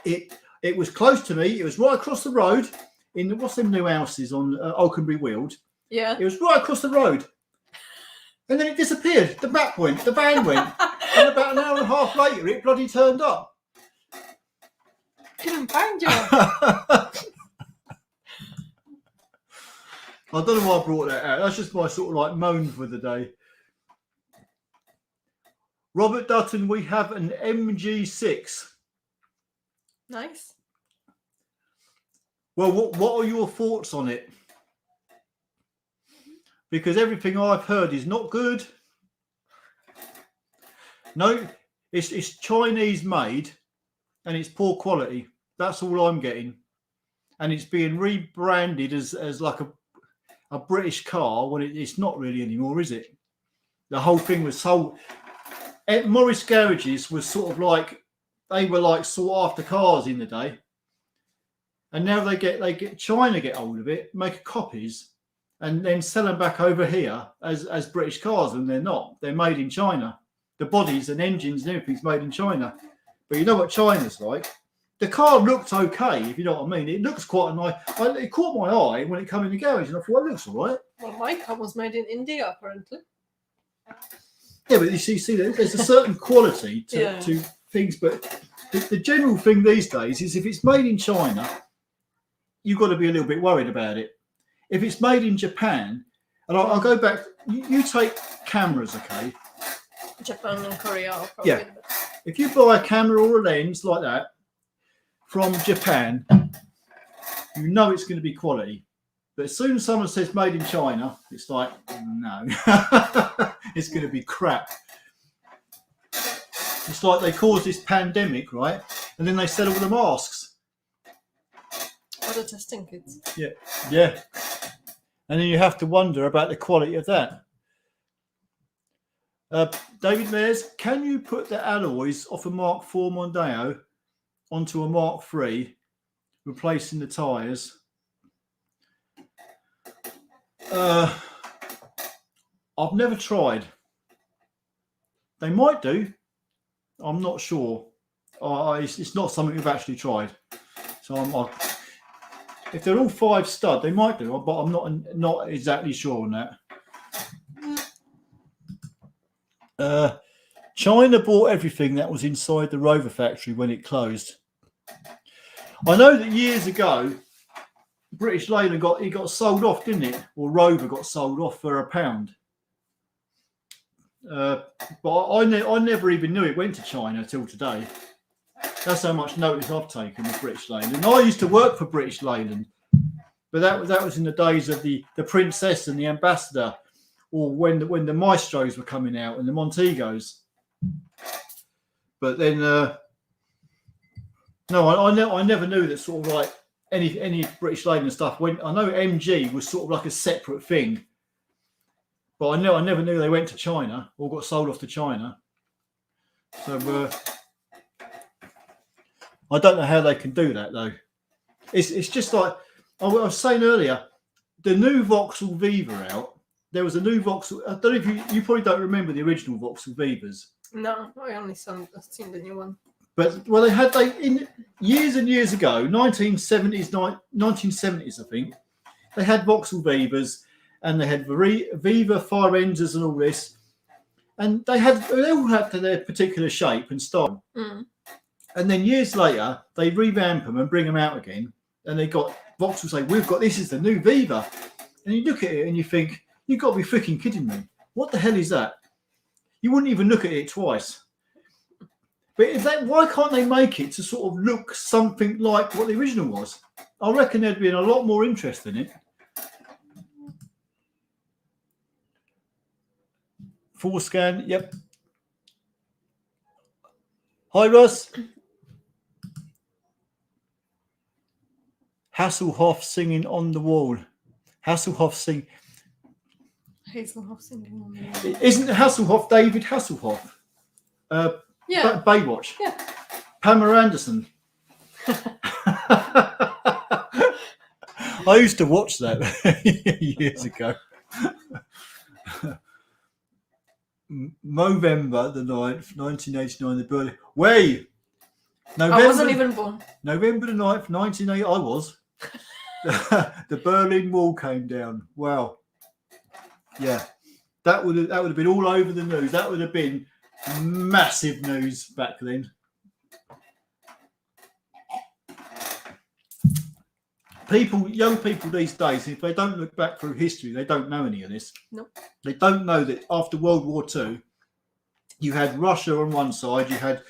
it was close to me. It was right across the road in what's them new houses on Oakenbury Weald. Yeah. It was right across the road. And then it disappeared. The map went, the van went. And about an hour and a half later, it bloody turned up. Couldn't find you. I don't know why I brought that out. That's just my sort of like moan for the day. Robert Dutton, we have an MG6. Nice. Well, what are your thoughts on it? Because everything I've heard is not good. No, it's Chinese made and it's poor quality. That's all I'm getting. And it's being rebranded as like a British car when it's not really anymore, is it? The whole thing was sold. Morris garages was sort of like they were like sought after cars in the day, and now they get China get hold of it, make copies, and then sell them back over here as British cars, and they're not. They're made in China. The bodies and engines and everything's made in China. But you know what China's like. The car looked okay, if you know what I mean. It looks quite nice. It caught my eye when it came in the garage, and I thought, it looks all right. Well, my car was made in India, apparently. Yeah, but you see, there's a certain quality to things. But the general thing these days is if it's made in China, you've got to be a little bit worried about it. If it's made in Japan, and I'll go back, you take cameras, okay? Japan and Korea are probably yeah. If you buy a camera or a lens like that, from Japan, you know it's going to be quality. But as soon as someone says made in China, it's like, no, it's going to be crap. It's like they caused this pandemic, right? And then they sell all the masks. Or the testing kits. Yeah. And then you have to wonder about the quality of that. David Mayers, can you put the alloys off a Mark IV Mondeo onto a Mark III, replacing the tyres? I've never tried. They might do. I'm not sure. It's not something we've actually tried. So if they're all 5 stud, they might do, but I'm not exactly sure on that. China bought everything that was inside the Rover factory when it closed. I know that years ago, British Leyland got sold off, didn't it? Or Rover got sold off for £1. But I never even knew it went to China till today. That's how much notice I've taken with British Leyland. And I used to work for British Leyland, but that was in the days of the Princess and the Ambassador, or when the Maestros were coming out and the Montegos. But then, no, I never knew that sort of like any British Leyland stuff went. I know MG was sort of like a separate thing, but I never knew they went to China or got sold off to China. So I don't know how they can do that though. It's just like I was saying earlier, the new Vauxhall Viva out. There was a new Vauxhall. I don't know if you probably don't remember the original Vauxhall Vivas. No, I only seen the new one. But well, they in years and years ago, 1970s, I think, they had Vauxhall Vivas and they had Viva fire engines and all this, and they all had their particular shape and style. Mm. And then years later, they revamp them and bring them out again, and they got Vauxhall say, this is the new Viva, and you look at it and you think, you've got to be freaking kidding me. What the hell is that? You wouldn't even look at it twice. But why can't they make it to sort of look something like what the original was? I reckon there'd be a lot more interest in it. Full scan, yep. Hi, Russ. Hasselhoff singing on the wall. Hasselhoff sing. Hazelhoff singing on the wall. Isn't Hasselhoff David Hasselhoff? Yeah. Baywatch. Yeah. Pamela Anderson. I used to watch that years ago. November the 9th, 1989, the Berlin. Wait! I wasn't even born. November the 9th, 1980. I was. The Berlin Wall came down. Wow. Yeah. That would have been all over the news. That would have been massive news back then. Young people these days, if they don't look back through history, they don't know any of this. Nope. They don't know that after World War II, you had Russia on one side, you had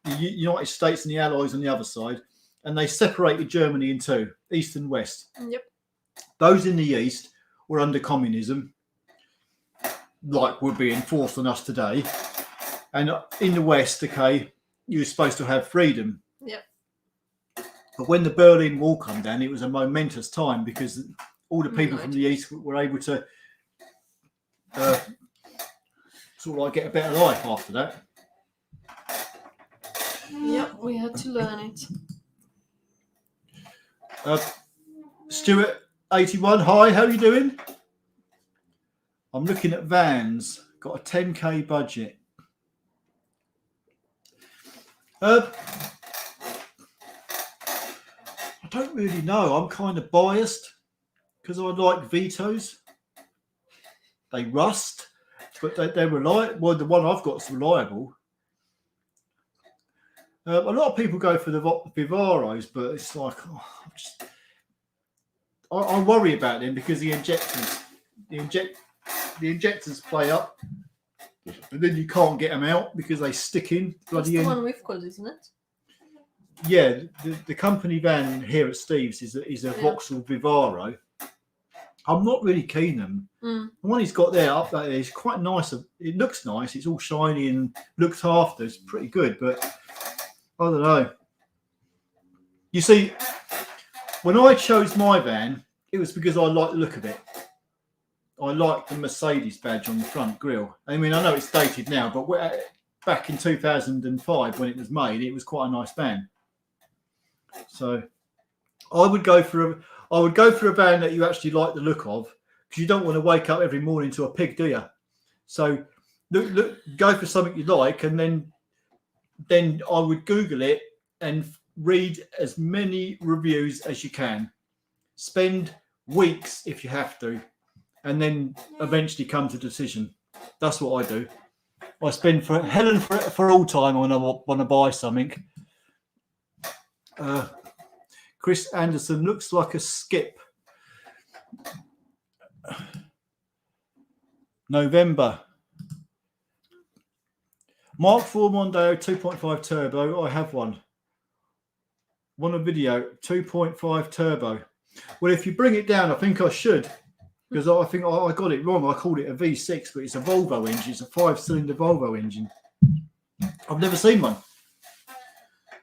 the United States and the Allies on the other side, and they separated Germany in two, East and West. Yep. Those in the East were under communism, like would be enforced on us today. And in the West, okay, you were supposed to have freedom. Yep. But when the Berlin Wall came down, it was a momentous time because all the people from the East were able to sort of like get a better life after that. Yep, we had to learn it. Stuart, 81, hi, how are you doing? I'm looking at vans, got a 10k budget. I don't really know. I'm kind of biased because I like Vitos. They rust, but they're reliable. Well, the one I've got is reliable. A lot of people go for the Vivaros, but it's like I worry about them because the injectors play up, and then you can't get them out because they stick in. That's the one we've got, isn't it? Yeah, the company van here at Steve's is a Vauxhall Vivaro. I'm not really keen on them. The one he's got there up there is quite nice. It looks nice. It's all shiny and looked after. It's pretty good, but I don't know. You see, when I chose my van, it was because I liked the look of it. I like the Mercedes badge on the front grille. I mean, I know it's dated now, but back in 2005 when it was made, it was quite a nice van. So I would go for a van that you actually like the look of, because you don't want to wake up every morning to a pig, do you? So go for something you like, and then I would Google it and read as many reviews as you can. Spend weeks if you have to, and then eventually come to a decision. That's what I do. I spend for all time when I want to buy something. Chris Anderson looks like a skip. November. Mark IV Mondeo 2.5 turbo. I have one. Want a video 2.5 turbo. Well, if you bring it down, I think I should, because I think I got it wrong. I called it a V6, but it's a Volvo engine. It's a 5-cylinder Volvo engine. I've never seen one.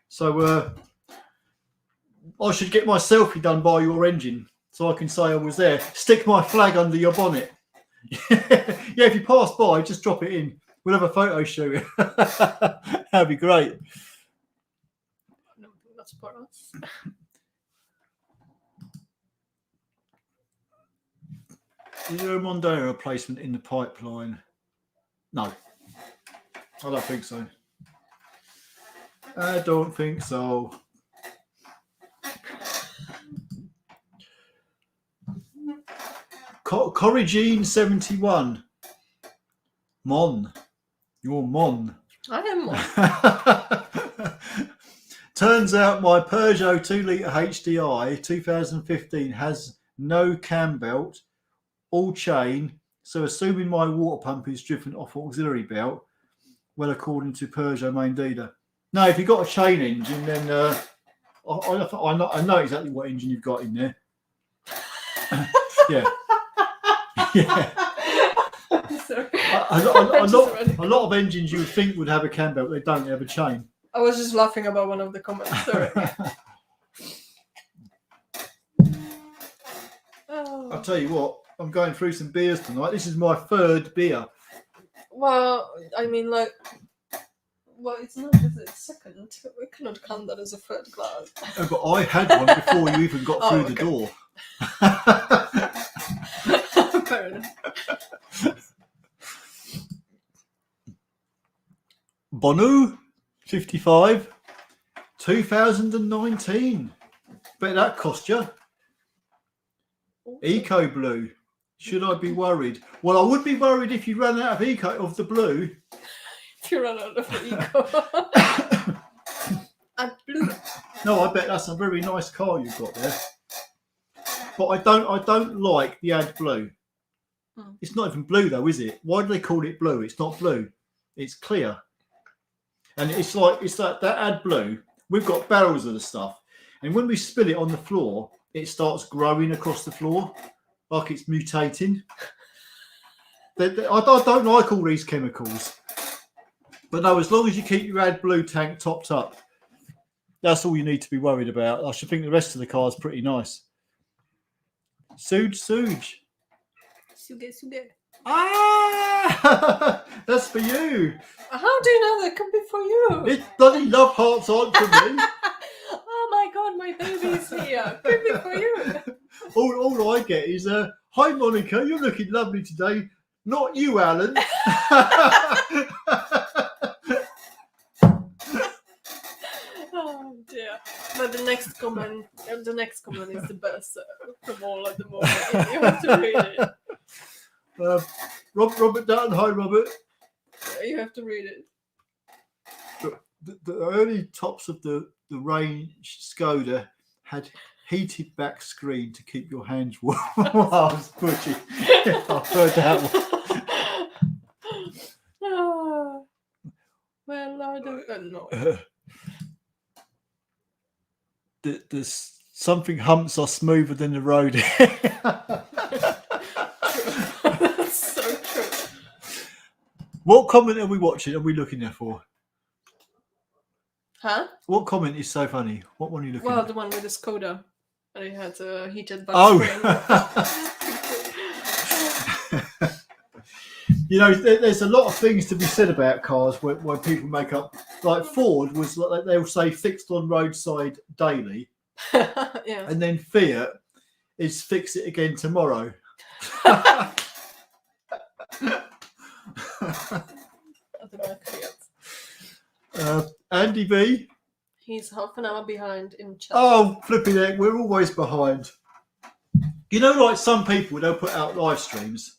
So I should get my selfie done by your engine so I can say I was there. Stick my flag under your bonnet. Yeah, if you pass by, just drop it in. We'll have a photo shoot. That'd be great. No, that's for us. Is there a Mondeo replacement in the pipeline? No. I don't think so. I don't think so. Corrigine 71. Mon. You're Mon. I am Mon. Turns out my Peugeot 2-litre HDI 2015 has no cam belt, all chain, so assuming my water pump is driven off auxiliary belt, well, according to Peugeot main dealer. No, if you've got a chain engine, then I know exactly what engine you've got in there. Yeah. Yeah. Sorry. A lot of engines you would think would have a cam belt, they don't, they have a chain. I was just laughing about one of the comments. Sorry. Oh. I'll tell you what, I'm going through some beers tonight. This is my third beer. Well, I mean, like, well, it's not, is it second? We cannot count that as a third glass. Oh, but I had one before you even got through the door. Fair enough. Bonu 55 2019. Bet that cost you. Eco Blue. Should I be worried? Well, I would be worried if you ran out of the blue. If you run out of the Eco. AdBlue. No, I bet that's a very nice car you've got there. But I don't like the AdBlue. It's not even blue though, is it? Why do they call it blue? It's not blue. It's clear. And it's like that AdBlue. We've got barrels of the stuff, and when we spill it on the floor, it starts growing across the floor, like it's mutating. I don't like all these chemicals. But no, as long as you keep your AdBlue tank topped up, that's all you need to be worried about. I should think the rest of the car is pretty nice. Suge. Suge. Ah! That's for you. How do you know that could be for you? It's bloody love hearts aren't for me. Oh my god, my baby's here. Could be for you. All I get is, hi Monica, you're looking lovely today. Not you, Alan. Oh dear. But the next comment is the best from all at the moment. You have to read it. Robert Dutton, hi Robert. Yeah, you have to read it. The early tops of the range Skoda had heated back screen to keep your hands warm. I was pushy. Yeah, I've heard that one. Well, I don't know. The something humps are smoother than the road. That's so true. What comment are we watching? Are we looking there for? Huh? What comment is so funny? What one are you looking Well, at? the one with the Skoda. And it had a heated back screen. You know, there's a lot of things to be said about cars where people make up. Like Ford was, like they'll say fixed on roadside daily, Yeah. and then Fiat is fix it again tomorrow. I don't know, Fiat. Andy B. He's half an hour behind in chat. Oh, flipping heck, we're always behind. You know, like some people, they'll put out live streams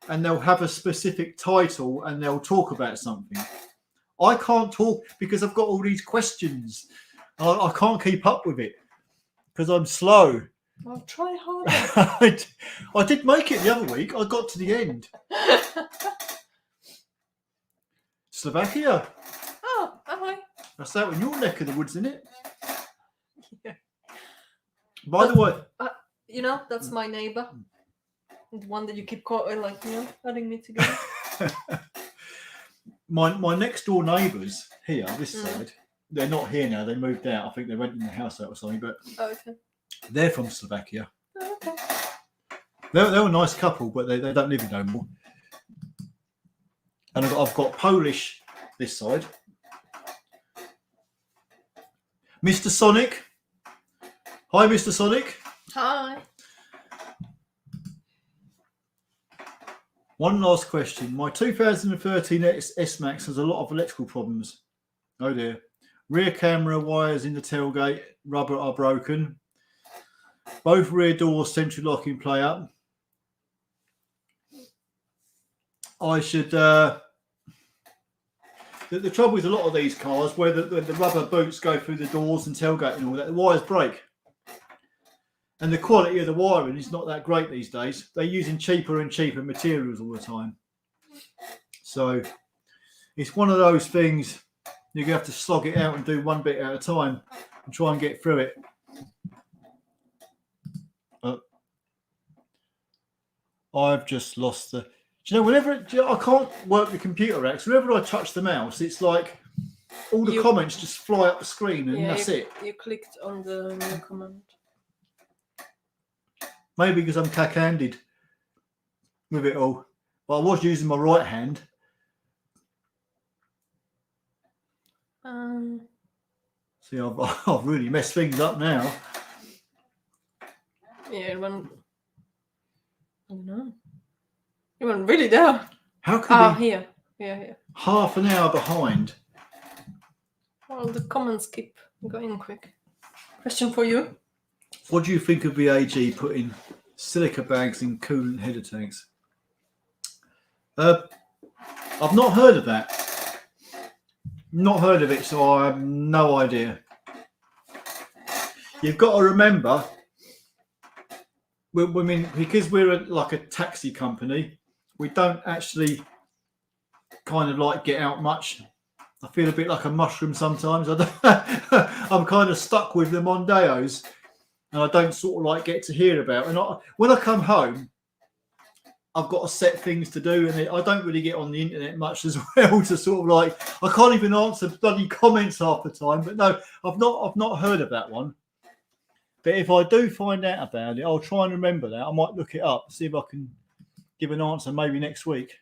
and they'll have a specific title and they'll talk about something. I can't talk because I've got all these questions. I can't keep up with it because I'm slow. Well, try harder. I did make it the other week. I got to the end. Slovakia. Oh, hi. That's out in your neck of the woods, isn't it? Yeah. By the way, You know, that's my neighbor. The one that you keep adding me together. my next door neighbours here, this side, they're not here now. They moved out. I think they're renting the house out or something. But Okay. they're from Slovakia. Oh, okay. They're a nice couple, but they don't live in no more. And I've got Polish this side. Mr. Sonic. Hi, Mr. Sonic. Hi. One last question. My 2013 S-Max has a lot of electrical problems. Oh dear. Rear camera wires in the tailgate rubber are broken. Both rear doors central locking play up. I should... the trouble with a lot of these cars, where the rubber boots go through the doors and tailgate and all that, the wires break. And the quality of the wiring is not that great these days. They're using cheaper and cheaper materials all the time. So it's one of those things you're going to have to slog it out and do one bit at a time and try and get through it. I've just lost the... Do you know, I can't work the computer out. So whenever I touch the mouse, it's like all the comments just fly up the screen and that's it. You clicked on the new command. Maybe because I'm cack-handed with it all. But I was using my right hand. See, I've really messed things up now. Yeah, it went... I don't know. It went really down. How could we... Here. Yeah. Half an hour behind. Well, the comments keep going quick. Question for you. What do you think of VAG putting silica bags in coolant header tanks? I've not heard of that. Not heard of it, so I have no idea. You've got to remember, because we're like a taxi company, we don't actually kind of like get out much. I feel a bit like a mushroom sometimes. I'm kind of stuck with the Mondeos, and I don't sort of like get to hear about. And when I come home, I've got to set things to do, and I don't really get on the internet much as well to sort of like, I can't even answer bloody comments half the time. But no, I've not heard of that one. But if I do find out about it, I'll try and remember that. I might look it up, see if I can give an answer maybe next week.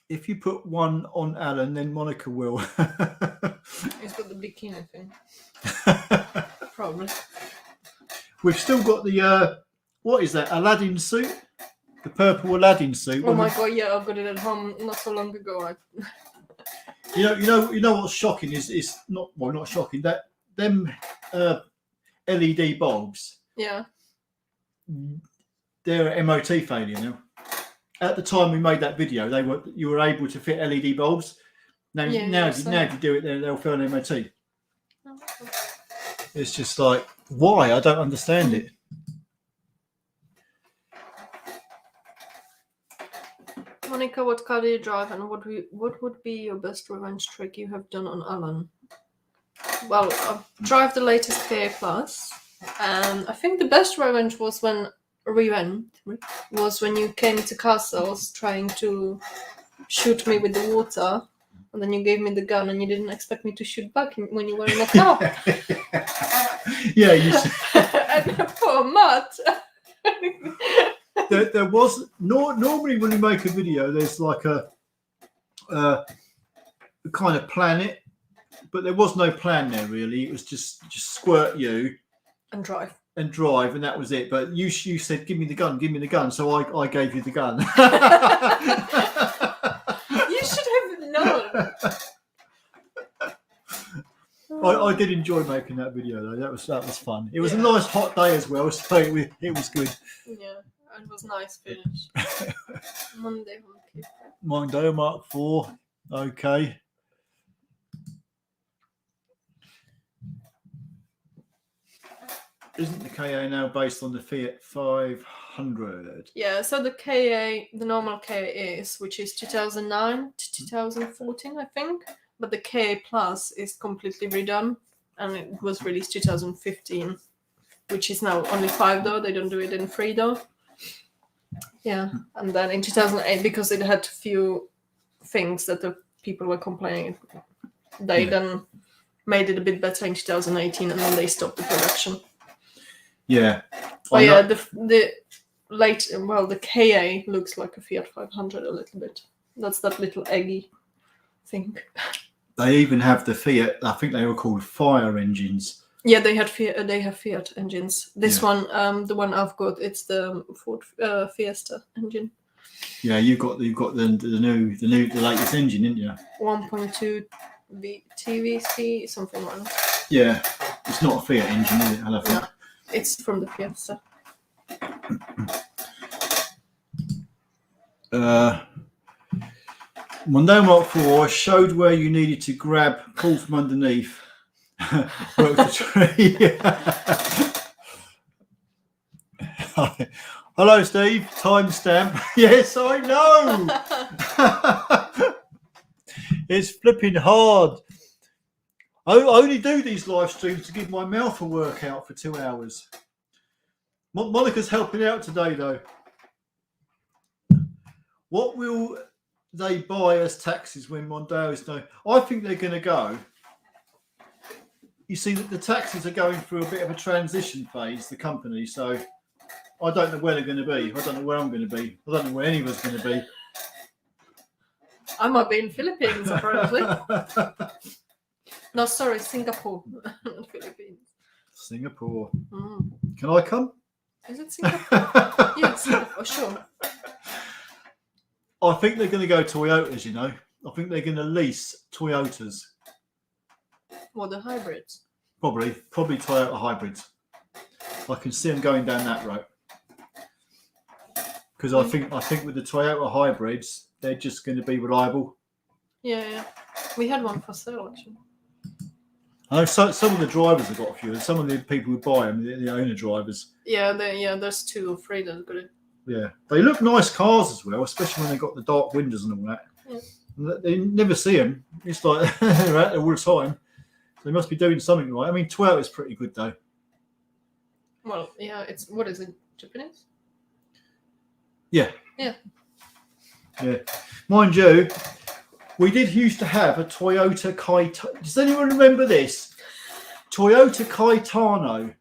If you put one on Alan, then Monica will. He's got the bikini thing. Probably. We've still got the what is that? Aladdin suit? The purple Aladdin suit. Oh my god, yeah, I got it at home not so long ago. You know what's shocking is not shocking, that them LED bulbs. Yeah. They're MOT failure now. At the time we made that video, you were able to fit LED bulbs. Now if you do it, they'll fail an MOT. Oh. It's just like, why? I don't understand it. Monica, what car do you drive, and what would be your best revenge trick you have done on Alan? Well, I drive the latest PA Plus, and I think the best revenge was when you came to Castles trying to shoot me with the water, and then you gave me the gun, and you didn't expect me to shoot back when you were in the car. Yeah, you said. And poor Matt. There was normally when we make a video, there's like a kind of plan it, but there was no plan there really. It was just squirt you and drive, and that was it. But you said, give me the gun, so I gave you the gun. You should have known. I did enjoy making that video though. That was fun. It was a nice hot day as well, so it was good. Yeah, it was nice finish. Monday Mark 4. Okay. Isn't the KA now based on the Fiat 500? 500. Yeah, so the KA, the normal KA is, which is 2009 to 2014, I think. But the KA Plus is completely redone, and it was released 2015, which is now only 5 door. They don't do it in 3 door. Yeah, and then in 2008, because it had few things that the people were complaining, they then made it a bit better in 2018, and then they stopped the production. Yeah. Oh yeah, the KA looks like a Fiat 500 a little bit. That's that little eggy thing. They even have the Fiat. I think they were called fire engines. Yeah, they have Fiat engines. This one, the one I've got, it's the Ford Fiesta engine. Yeah, you've got the latest engine, didn't you? 1.2 TVC, something like that. Yeah, it's not a Fiat engine, is it? I don't think. No, it's from the Fiesta. Mondeo Mark 4 showed where you needed to pull from underneath. Worked the tree. Hello, Steve. Timestamp. Yes, I know. It's flipping hard. I only do these live streams to give my mouth a workout for 2 hours. Monika's helping out today, though. What will they buy as taxes when Mondeo's no? I think they're going to go. You see that the taxis are going through a bit of a transition phase, the company. So I don't know where they're going to be. I don't know where I'm going to be. I don't know where any of us going to be. I might be in Philippines, apparently. No, sorry, Singapore, not Philippines. Singapore. Can I come? Is it Singapore? Yeah, Singapore, sure. I think they're going to go Toyotas, you know. I think they're going to lease Toyotas. What, the hybrids? Probably Toyota hybrids. I can see them going down that route. Because I think with the Toyota hybrids, they're just going to be reliable. Yeah. We had one for sale, actually. I know some of the drivers have got a few, and some of the people who buy them, the owner drivers. Yeah, there's 2 or 3 that got it. Yeah, they look nice cars as well, especially when they've got the dark windows and all that. Yeah. They never see them. It's like they're out there all the time. They must be doing something right. I mean, Toyota's pretty good though. Well, yeah, what is it, Japanese? Yeah. Yeah. Yeah. Mind you, we used to have a Toyota Caetano. Does anyone remember this? Toyota Caetano,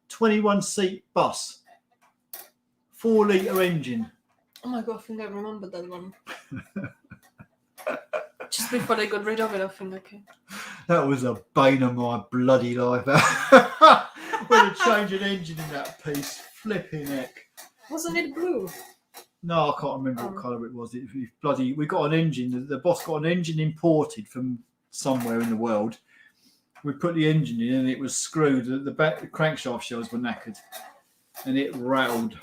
21-seat bus. 4-litre engine. Oh my god, I think I remember that one. Just before they got rid of it, I think, okay. That was a bane of my bloody life. When they change an engine in that piece, flipping heck. Wasn't it blue? No, I can't remember what colour it was. We got an engine. The boss got an engine imported from somewhere in the world. We put the engine in and it was screwed. The crankshaft shells were knackered. And it rattled.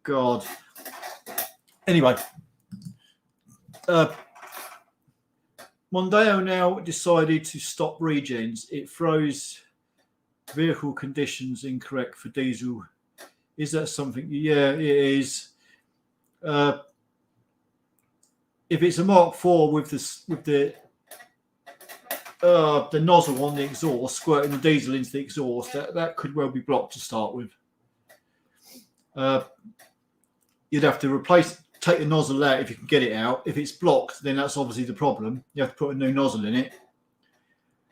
God. Anyway. Mondeo now decided to stop regens. It throws vehicle conditions incorrect for diesel. Is that something? Yeah, it is. If it's a Mark IV with the nozzle on the exhaust, squirting the diesel into the exhaust, that could well be blocked to start with. You'd have to take the nozzle out if you can get it out. If it's blocked, then that's obviously the problem. You have to put a new nozzle in it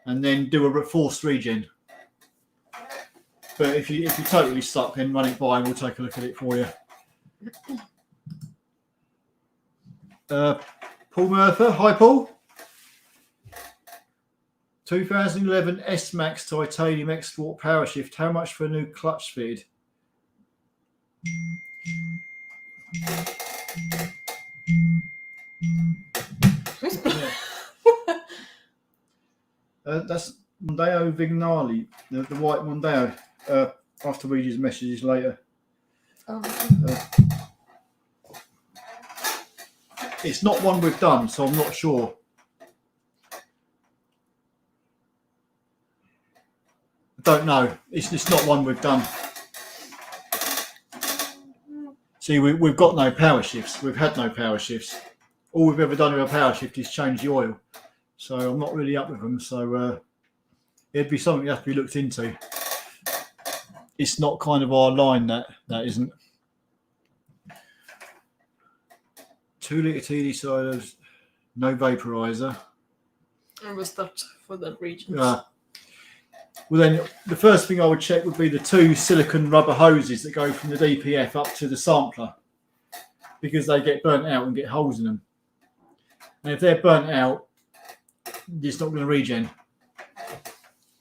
and then do a forced regen. But if you're totally stuck, then run it by and we'll take a look at it for you. Paul Murphy. Hi, Paul. 2011 S-Max Titanium Export Powershift. How much for a new clutch feed? That's Mondeo Vignali, the white Mondeo. I'll have to read his messages later. It's not one we've done, so I'm not sure. I don't know. It's not one we've done. See, we've got no power shifts. We've had no power shifts. All we've ever done with a power shift is change the oil. So I'm not really up with them. So it'd be something that has to be looked into. It's not kind of our line, that isn't. 2 litre TD silers, no vaporizer. And was that for that region? Well, then the first thing I would check would be the 2 silicone rubber hoses that go from the DPF up to the sampler, because they get burnt out and get holes in them. And if they're burnt out, it's not going to regen,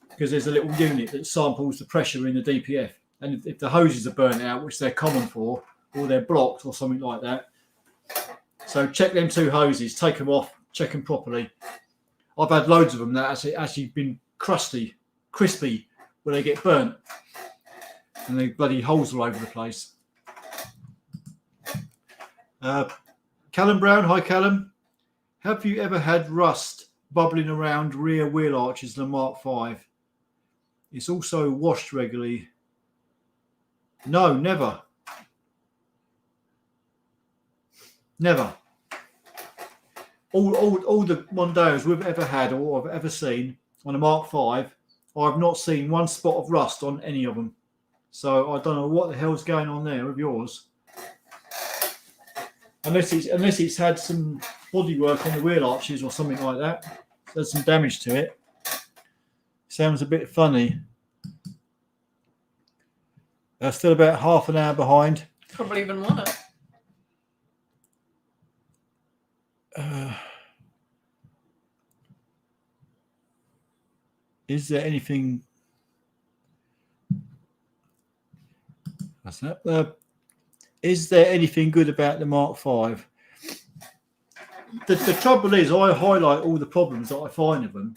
because there's a little unit that samples the pressure in the DPF. And if the hoses are burnt out, which they're common for, or they're blocked or something like that, so check them 2 hoses, take them off, check them properly. I've had loads of them that actually been crispy, where they get burnt, and they bloody holes all over the place. Callum Brown, hi Callum. Have you ever had rust bubbling around rear wheel arches in a Mark V? It's also washed regularly. No, never. Never. All the Mondeos we've ever had or I've ever seen on a Mark V, I've not seen one spot of rust on any of them. So I don't know what the hell's going on there with yours. Unless it's had some bodywork on the wheel arches or something like that. There's some damage to it. Sounds a bit funny. Still about half an hour behind. Probably even more. Is there anything? What's that? Is there anything good about the Mark V? The trouble is, I highlight all the problems that I find of them,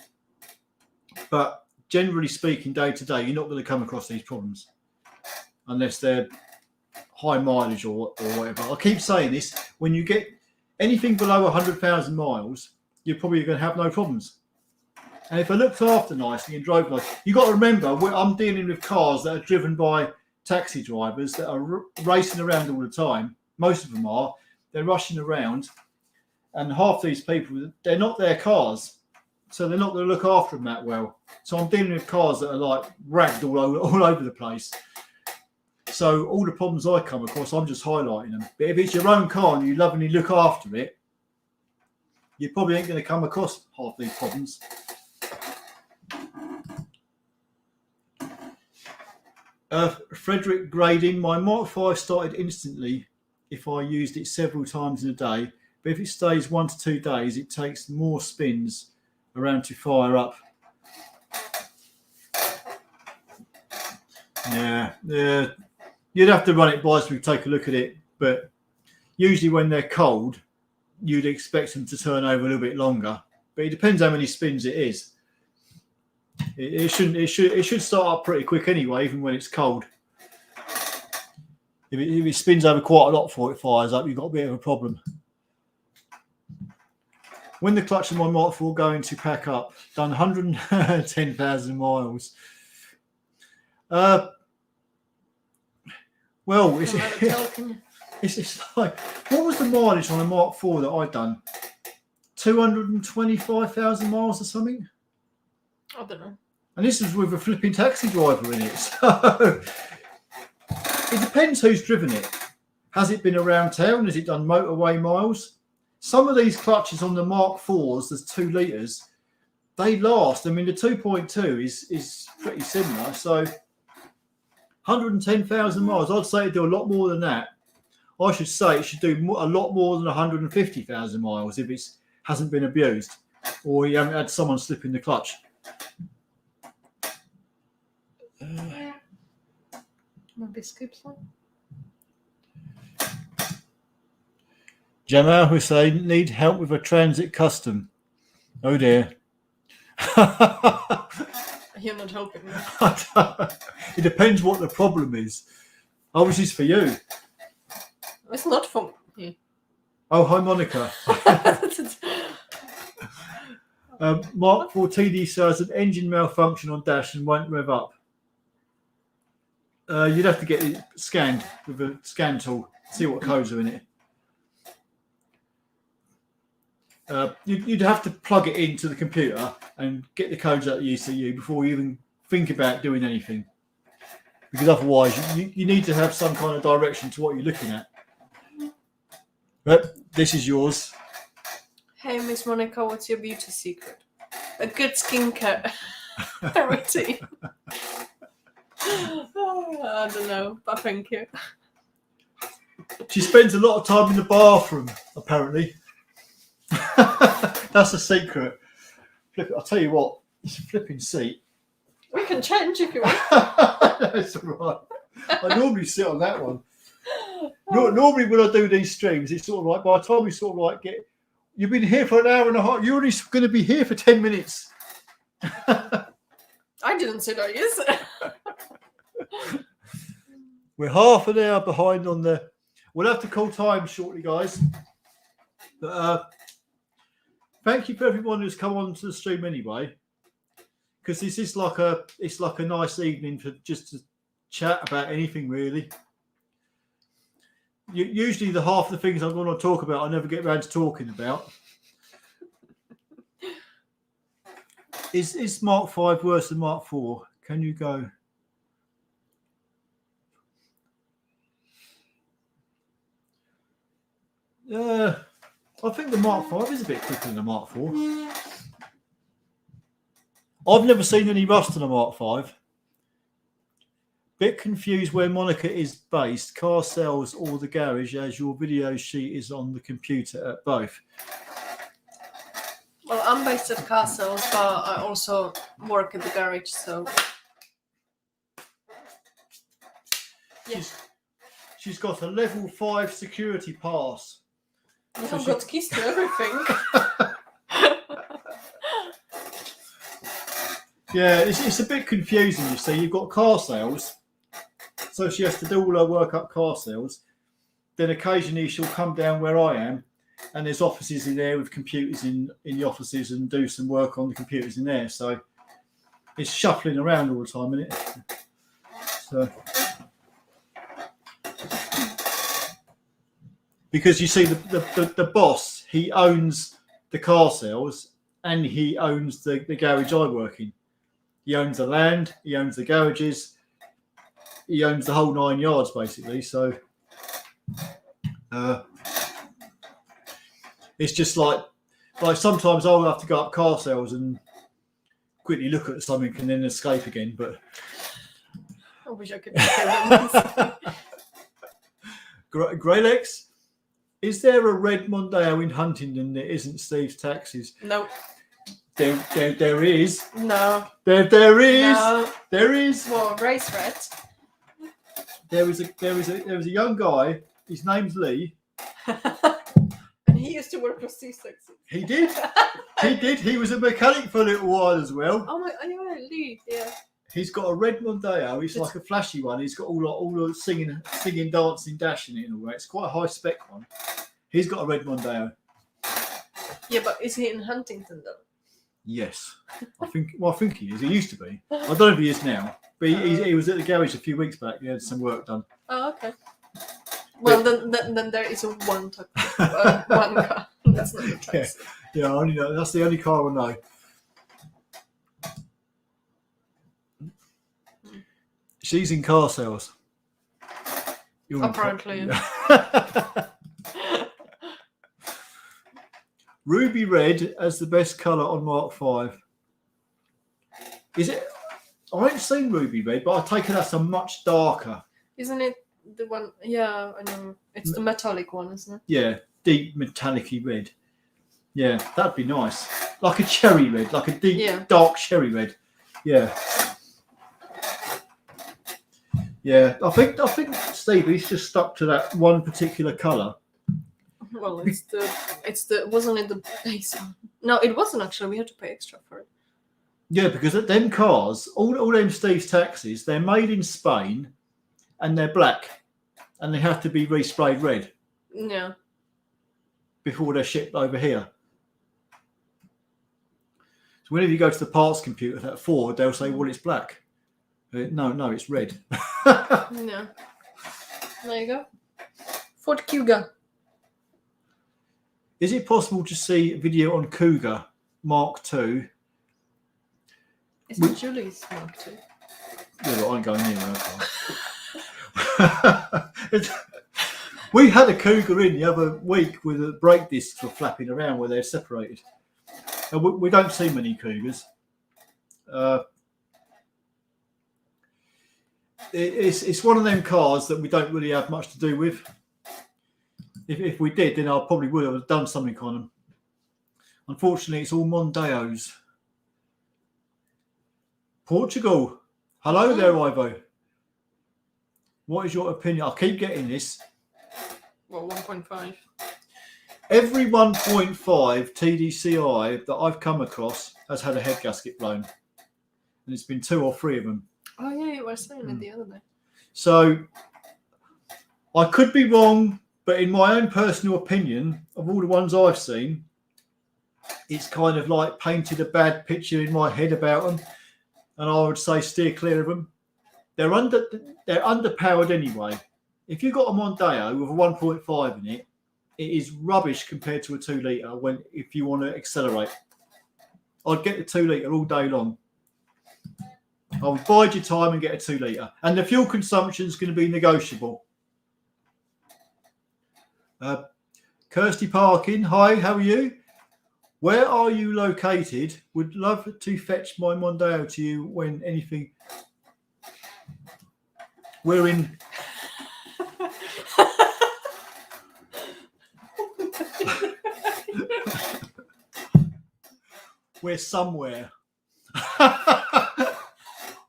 but generally speaking, day to day, you're not going to come across these problems unless they're high mileage or whatever. I keep saying this: when you get anything below 100,000 miles, you're probably going to have no problems. And if I looked after nicely and drove nice, you've got to remember, I'm dealing with cars that are driven by taxi drivers that are racing around all the time. Most of them are. They're rushing around. And half these people, they're not their cars. So they're not going to look after them that well. So I'm dealing with cars that are like ragged all over the place. So all the problems I come across, I'm just highlighting them. But if it's your own car and you lovingly look after it, you probably ain't going to come across half these problems. Frederick Grading, my Mark V started instantly if I used it several times in a day, but if it stays 1 to 2 days, it takes more spins around to fire up. Yeah, you'd have to run it by so we take a look at it, but usually when they're cold, you'd expect them to turn over a little bit longer, but it depends how many spins it is. It should start up pretty quick anyway, even when it's cold. If it spins over quite a lot before it fires up, you've got a bit of a problem. When the clutch of my Mark IV going to pack up, done 110,000 miles. Well, it's like, what was the mileage on a Mark IV that I'd done? 225,000 miles or something? I don't know. And this was with a flipping taxi driver in it. So it depends who's driven it. Has it been around town? Has it done motorway miles? Some of these clutches on the Mark IVs, there's 2 litres, they last. I mean, the 2.2 is pretty similar. So 110,000 miles, I'd say it'd do a lot more than that. I should say it should do a lot more than 150,000 miles if it hasn't been abused or you haven't had someone slip in the clutch. Maybe skip some. Jamal Hussein, need help with a transit custom. Oh dear. You're not helping me. It depends what the problem is. Oh, this is for you. It's not for me. Oh, hi Monica. Mark IV TD says an engine malfunction on dash and won't rev up. You'd have to get it scanned with a scan tool. see what codes are in it. You'd have to plug it into the computer and get the codes out of the ECU before you even think about doing anything. Because otherwise, you need to have some kind of direction to what you're looking at. But this is yours. Hey, Miss Monika, what's your beauty secret? A good skincare routine. I don't know, but thank you. She spends a lot of time in the bathroom, apparently. That's a secret. I'll tell you what, it's a flipping seat. We can change if you want. That's all right. I normally sit on that one. Normally when I do these streams, it's sort of like, by the time we sort of like you've been here for an hour and a half, you're only going to be here for 10 minutes. I didn't say that, yes. We're half an hour behind on the... We'll have to call time shortly, guys. But thank you for everyone who's come on to the stream anyway, because this is like a nice evening for just to chat about anything really. Usually the half of the things I'm going to talk about I never get around to talking about. Is Mark 5 worse than Mark 4? Can you go? I think the Mark 5 is a bit quicker than the Mark 4. I've never seen any rust on a Mark 5. Bit confused where Monika is based, car sales or the garage, as your video sheet is on the computer at both. Well, I'm based at car sales, but I also work at the garage, so... Yeah. She's got a level 5 security pass. I've got keys to everything. Yeah, it's a bit confusing, you see. You've got car sales, so she has to do all her work up car sales. Then occasionally she'll come down where I am, and there's offices in there with computers in the offices and do some work on the computers in there. So it's shuffling around all the time, isn't it? So, because you see, the boss, he owns the car sales and he owns the garage I work in. He owns the land, he owns the garages, he owns the whole 9 yards basically. So it's just like sometimes I'll have to go up car sales and quickly look at something and then escape again. But I wish I could do that. Greylex, is there a red Mondeo in Huntingdon that isn't Steve's Taxis? No. There is. No. There is. No. There is. Well, race red. There was a young guy. His name's Lee. And he used to work for Steve's Taxis. He did. He did. He was a mechanic for a little while as well. Oh my! Yeah, Lee. Yeah. He's got a red Mondeo. It's like a flashy one. He's got all the singing, dancing, dashing it and all that. It's quite a high spec one. He's got a red Mondeo. Yeah, but is he in Huntington though? Yes, I think he is. He used to be. I don't know if he is now, but he was at the garage a few weeks back. He had some work done. Oh, okay. Well, then there is one car. That's not the taxi. Yeah, I only know. That's the only car I know. She's in car sales. Apparently. Ruby red as the best colour on Mark 5. Is it? I haven't seen ruby red, but I take it that's a much darker. Isn't it the one? Yeah, I know. It's the metallic one, isn't it? Yeah, deep metallic-y red. Yeah, that'd be nice. Like a cherry red, like a deep, dark cherry red. Yeah. Yeah, I think Stevie's just stuck to that one particular colour. Well, wasn't it the base one? No, it wasn't actually. We had to pay extra for it. Yeah, because them cars, all them Steve's Taxis, they're made in Spain and they're black and they have to be resprayed red. Yeah. Before they're shipped over here. So whenever you go to the parts computer at Ford, they'll say, well, it's black. No, it's red. Yeah. There you go. Ford Kuga. Is it possible to see a video on Cougar Mark II? Is it Julie's Mark II? Yeah, but I'm going near her. We had a Cougar in the other week with the brake discs were flapping around where they're separated. And we don't see many Cougars. It's one of them cars that we don't really have much to do with. If we did, then I probably would have done something on them. Unfortunately, it's all Mondeos. Portugal. Hello there, Ivo. What is your opinion? I keep getting this. Well, 1.5. Every 1.5 TDCI that I've come across has had a head gasket blown. And it's been 2 or 3 of them. Oh, yeah, you were saying it the other day. So, I could be wrong, but in my own personal opinion, of all the ones I've seen, it's kind of like painted a bad picture in my head about them. And I would say steer clear of them. They're underpowered anyway. If you've got a Mondeo with a 1.5 in it, it is rubbish compared to a 2 litre if you want to accelerate. I'd get the 2 litre all day long. I would bide your time and get a 2 litre. And the fuel consumption is going to be negotiable. Kirsty Parkin, hi, how are you? Where are you located? Would love to fetch my Mondeo to you when anything. We're in. We're somewhere.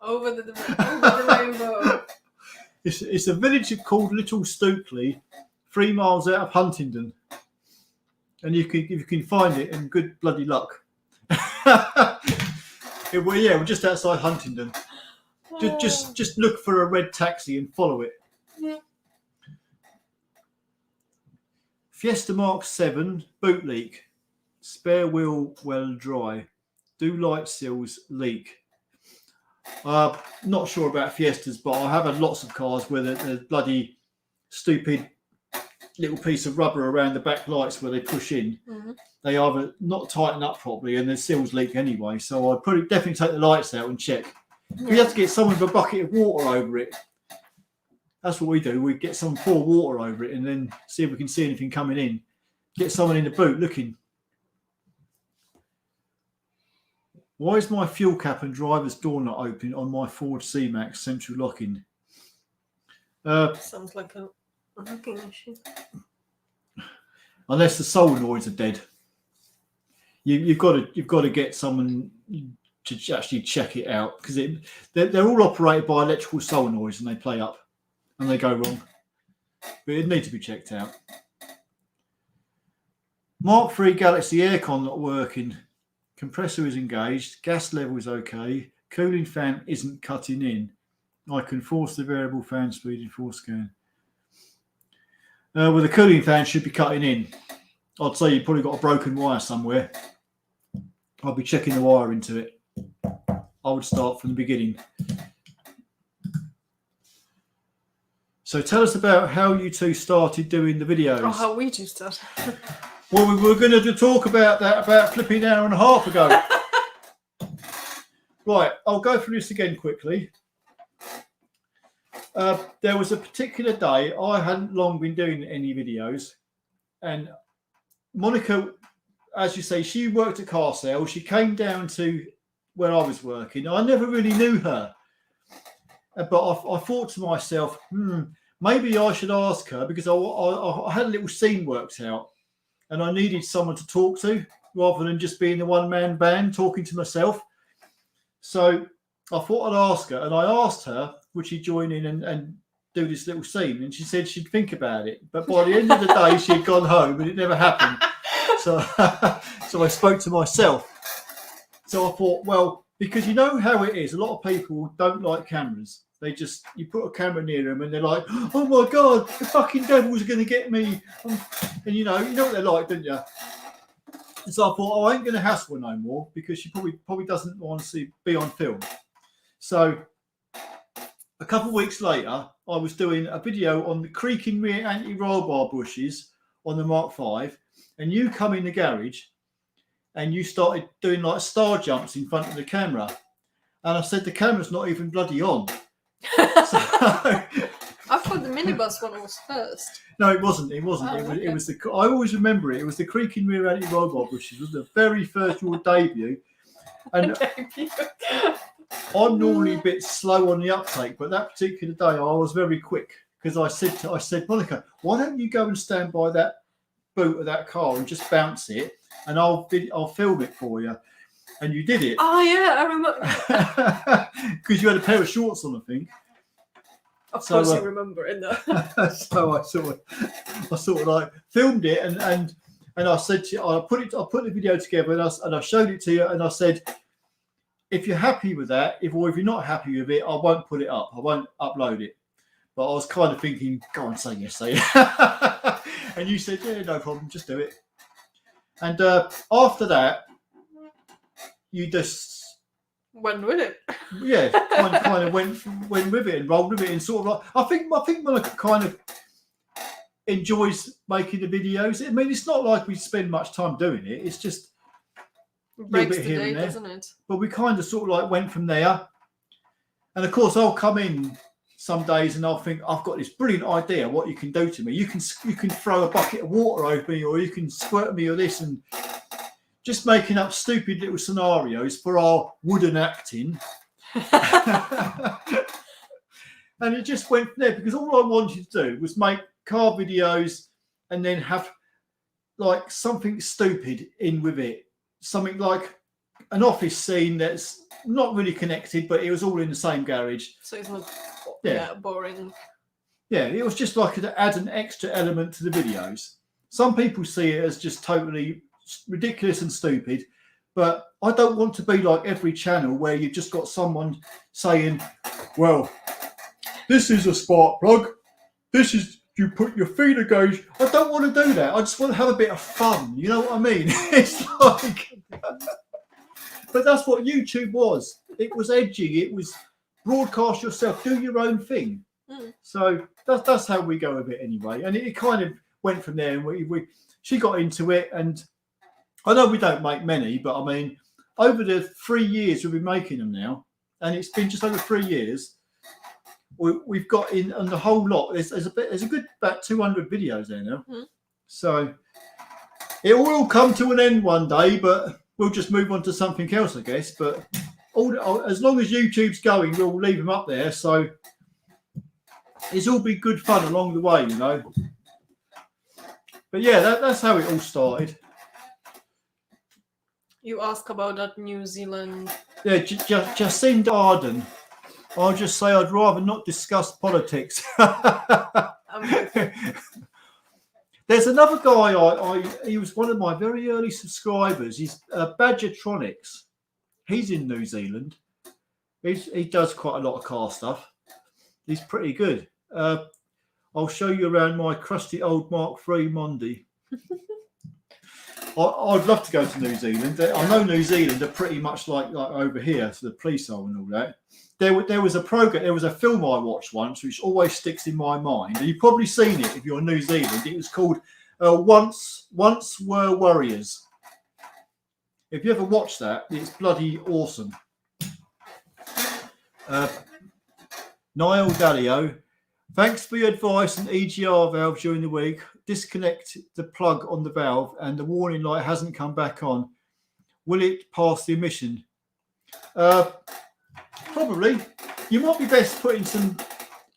Over the rainbow. It's a village called Little Stookley, 3 miles out of Huntingdon. And if you can find it, in good bloody luck. We're just outside Huntingdon. Just look for a red taxi and follow it. Yeah. Fiesta Mark 7 boot leak. Spare wheel well dry. Do light seals leak? Not sure about Fiestas, but I have had lots of cars where there's bloody stupid little piece of rubber around the back lights where they push in. Mm-hmm. They either not tighten up properly and the seals leak anyway. So I'd probably definitely take the lights out and check. Yeah. We have to get someone with a bucket of water over it. That's what we do. We get some pour water over it and then see if we can see anything coming in. Get someone in the boot looking. Why is my fuel cap and driver's door not open on my Ford C-Max central locking? Sounds like a locking issue. Unless the solenoids are dead. You've got to get someone to actually check it out because they're all operated by electrical solenoids and they play up and they go wrong. But it needs to be checked out. Mark III Galaxy aircon not working. Compressor is engaged. Gas level is okay. Cooling fan isn't cutting in. I can force the variable fan speed in full scan. Well, the cooling fan should be cutting in. I'd say you've probably got a broken wire somewhere. I'll be checking the wire into it. I would start from the beginning. So tell us about how you two started doing the videos. Oh, how we two started. Well, we were going to talk about that about flipping an hour and a half ago. Right, I'll go through this again quickly. There was a particular day I hadn't long been doing any videos, and Monika, as you say, she worked at car sales. She came down to where I was working. I never really knew her, but I thought to myself, maybe I should ask her because I had a little scene worked out. And I needed someone to talk to rather than just being the one-man band talking to myself. So I thought I'd ask her. And I asked her, would she join in and do this little scene? And she said she'd think about it. But by the end of the day, she had gone home and it never happened. So I spoke to myself. So I thought, well, because you know how it is. A lot of people don't like cameras. You put a camera near them and they're like, oh my God, the fucking devils are going to get me. And you know what they're like, don't you? And so I thought, I ain't going to hassle her no more because she probably doesn't want to be on film. So a couple of weeks later, I was doing a video on the creaking rear anti-roll bar bushes on the Mark V, and you come in the garage and you started doing like star jumps in front of the camera. And I said, the camera's not even bloody on. So, I thought the minibus one was first. no, it wasn't. It wasn't. Oh, It was the. I always remember it. It was the creaking rear anti-roll bar bushes. It was the very first your debut. And I'm normally a bit slow on the uptake, but that particular day I was very quick because I said, Monika, why don't you go and stand by that boot of that car and just bounce it, and I'll film it for you. And you did it. Oh yeah, I remember. Because you had a pair of shorts on, I think. Of course, you remember it though. So I sort of like filmed it, and I said to you, I put the video together, and I showed it to you, and I said, if you're happy with that, if you're not happy with it, I won't put it up. I won't upload it. But I was kind of thinking, go on, say yes, say it. And you said, yeah, no problem, just do it. And after that, you just went with it. Yeah, kind of went with it and rolled with it, and sort of like I think Monika kind of enjoys making the videos. I mean, it's not like we spend much time doing it. It's just Breaks the day, doesn't it? But we kind of sort of like went from there. And of course, I'll come in some days and I'll think, I've got this brilliant idea what you can do to me. You can throw a bucket of water over me, or you can squirt me or this, and just making up stupid little scenarios for our wooden acting. And it just went from there, because all I wanted to do was make car videos and then have like something stupid in with it. Something like an office scene that's not really connected, but it was all in the same garage. So it's not boring. Yeah, it was just like to add an extra element to the videos. Some people see it as just totally ridiculous and stupid, but I don't want to be like every channel where you've just got someone saying, well, this is a spark plug, this is, you put your feeder gauge. I don't want to do that. I just want to have a bit of fun. You know what I mean? It's like, but that's what YouTube was. It was edgy. It was broadcast yourself, do your own thing. So that's how we go with it anyway. And it kind of went from there. And she got into it. And I know we don't make many, but I mean, over the 3 years we've been making them now, and it's been just over 3 years. We've got in on the whole lot. There's a good about 200 videos there now. So it will come to an end one day, but we'll just move on to something else, I guess. But as long as YouTube's going, we'll leave them up there. So it's all been good fun along the way, you know. But yeah, that's how it all started. You asked about that New Zealand. Yeah, Jacinda Ardern. I'll just say I'd rather not discuss politics. There's another guy, he was one of my very early subscribers. He's Badgertronics. He's in New Zealand. He does quite a lot of car stuff. He's pretty good. I'll show you around my crusty old Mark III Mondi. I'd love to go to New Zealand. I know New Zealand are pretty much like over here, so the police are and all that. There was a program, there was a film I watched once, which always sticks in my mind. And you've probably seen it if you're in New Zealand. It was called Once Were Warriors. If you ever watched that, it's bloody awesome. Niall Dalio, thanks for your advice on EGR valve during the week. Disconnect the plug on the valve and the warning light hasn't come back on. Will it pass the emission? Probably. You might be best putting some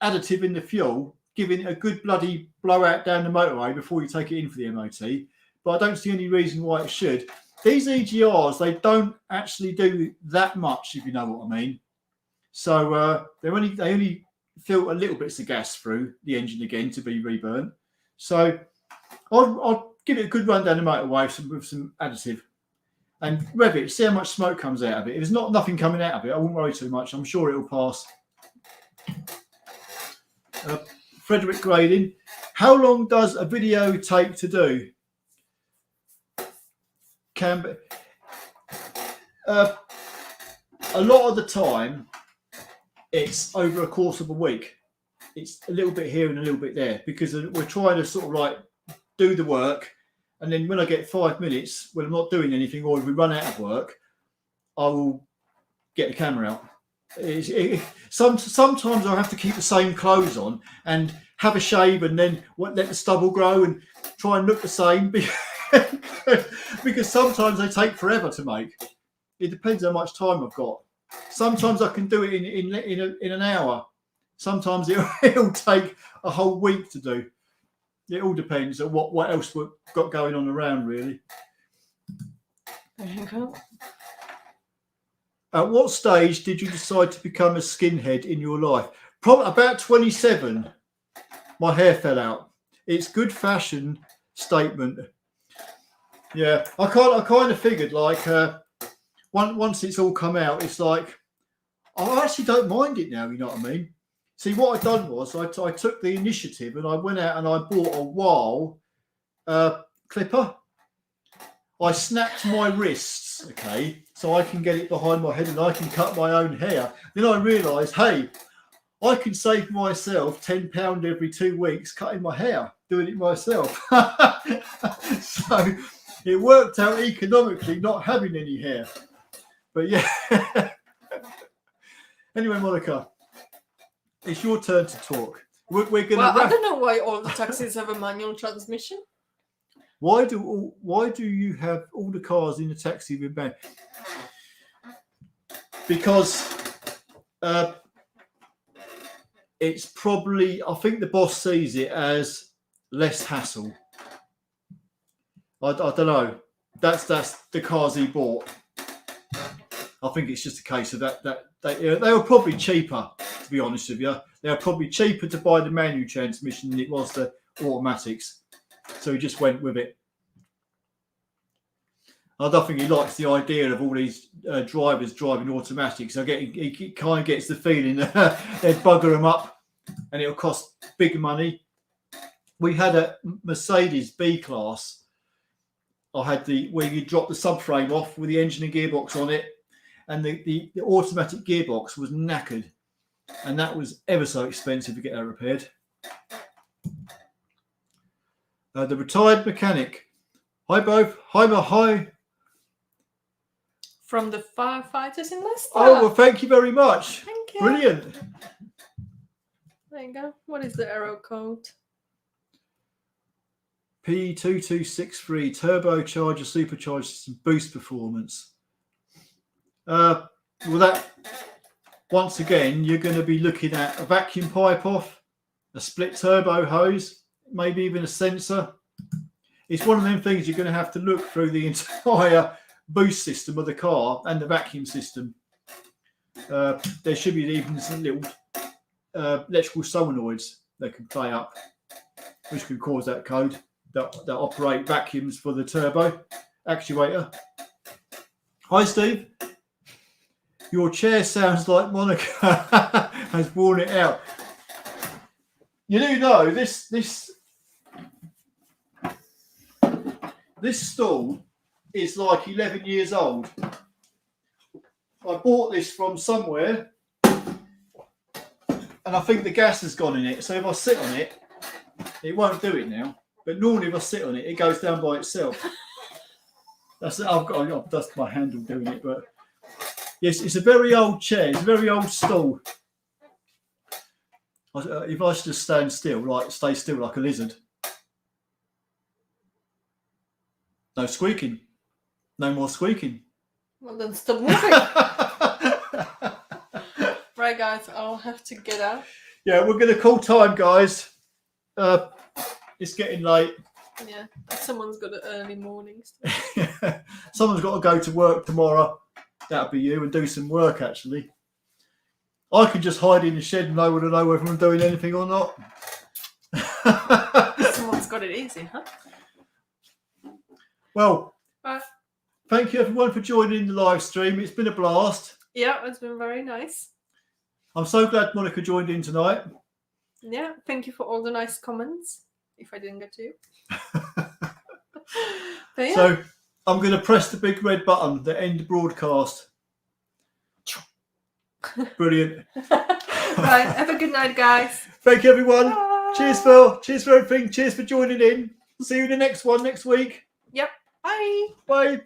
additive in the fuel, giving it a good bloody blowout down the motorway before you take it in for the MOT. But I don't see any reason why it should. These EGRs, they don't actually do that much, if you know what I mean. So they only filter little bits of gas through the engine again to be reburnt. So I'll give it a good run down the motorway with some additive. And rev it, see how much smoke comes out of it. If there's nothing coming out of it, I won't worry too much. I'm sure it will pass. Frederick Grading, how long does a video take to do? A lot of the time, it's over a course of a week. It's a little bit here and a little bit there because we're trying to sort of like do the work, and then when I get 5 minutes when I'm not doing anything, or if we run out of work, I will get the camera out. Sometimes I have to keep the same clothes on and have a shave, and then let the stubble grow and try and look the same because sometimes they take forever to make. It depends how much time I've got. Sometimes I can do it in an hour. Sometimes it'll take a whole week to do. It all depends on what else we've got going on around, really. There you go. At what stage did you decide to become a skinhead in your life? Probably about 27. My hair fell out. It's good fashion statement. Yeah, I kind of figured like once it's all come out, it's like I actually don't mind it now. You know what I mean? See, what I done was I took the initiative and I went out and I bought a Wahl clipper. I snapped my wrists, okay, so I can get it behind my head and I can cut my own hair. Then I realised, hey, I can save myself £10 every 2 weeks cutting my hair, doing it myself. So it worked out economically not having any hair. But yeah. Anyway, Monika, it's your turn to talk. We're going to I don't know why all the taxis have a manual transmission. Why do you have all the cars in the taxi with ban? Because it's probably, I think the boss sees it as less hassle. I don't know. That's the cars he bought. I think it's just a case of that they were probably cheaper, to be honest with you. They were probably cheaper to buy the manual transmission than it was the automatics. So he just went with it. I don't think he likes the idea of all these drivers driving automatics. So he kind of gets the feeling that they'd bugger them up and it'll cost big money. We had a Mercedes B-Class. I had where you drop the subframe off with the engine and gearbox on it, and the automatic gearbox was knackered, and that was ever so expensive to get that repaired. The retired mechanic. Hi both. Hi. From the firefighters in Leicester. Oh, well, thank you very much. Thank you. Brilliant. There you go. What is the arrow code? P2263 turbocharger supercharged system boost performance. Well, that once again you're going to be looking at a vacuum pipe off, a split turbo hose, maybe even a sensor. It's one of them things you're going to have to look through the entire boost system of the car and the vacuum system. There should be even some little electrical solenoids that can play up, which can cause that code that operate vacuums for the turbo actuator. Hi, Steve. Your chair sounds like Monika has worn it out. You do know this stool is like 11 years old. I bought this from somewhere and I think the gas has gone in it. So if I sit on it, it won't do it now. But normally if I sit on it, it goes down by itself. That's my handle doing it. But yes, it's a very old chair. It's a very old stool. If I should just stay still like a lizard. No squeaking. No more squeaking. Well, then stop moving. Right, guys, I'll have to get out. Yeah, we're going to call time, guys. It's getting late. Yeah, someone's got an early morning. Someone's got to go to work tomorrow. That'll be you, and do some work, actually. I can just hide in the shed and no one will know whether I'm doing anything or not. Someone's got it easy, huh? Well, thank you everyone for joining the live stream. It's been a blast. Yeah, it's been very nice. I'm so glad Monika joined in tonight. Yeah, thank you for all the nice comments, if I didn't get to you. But yeah. So I'm going to press the big red button, the end broadcast. Brilliant. Right. Have a good night, guys. Thank you, everyone. Bye. Cheers, Phil. Cheers for everything. Cheers for joining in. See you in the next one next week. Yep. Bye. Bye.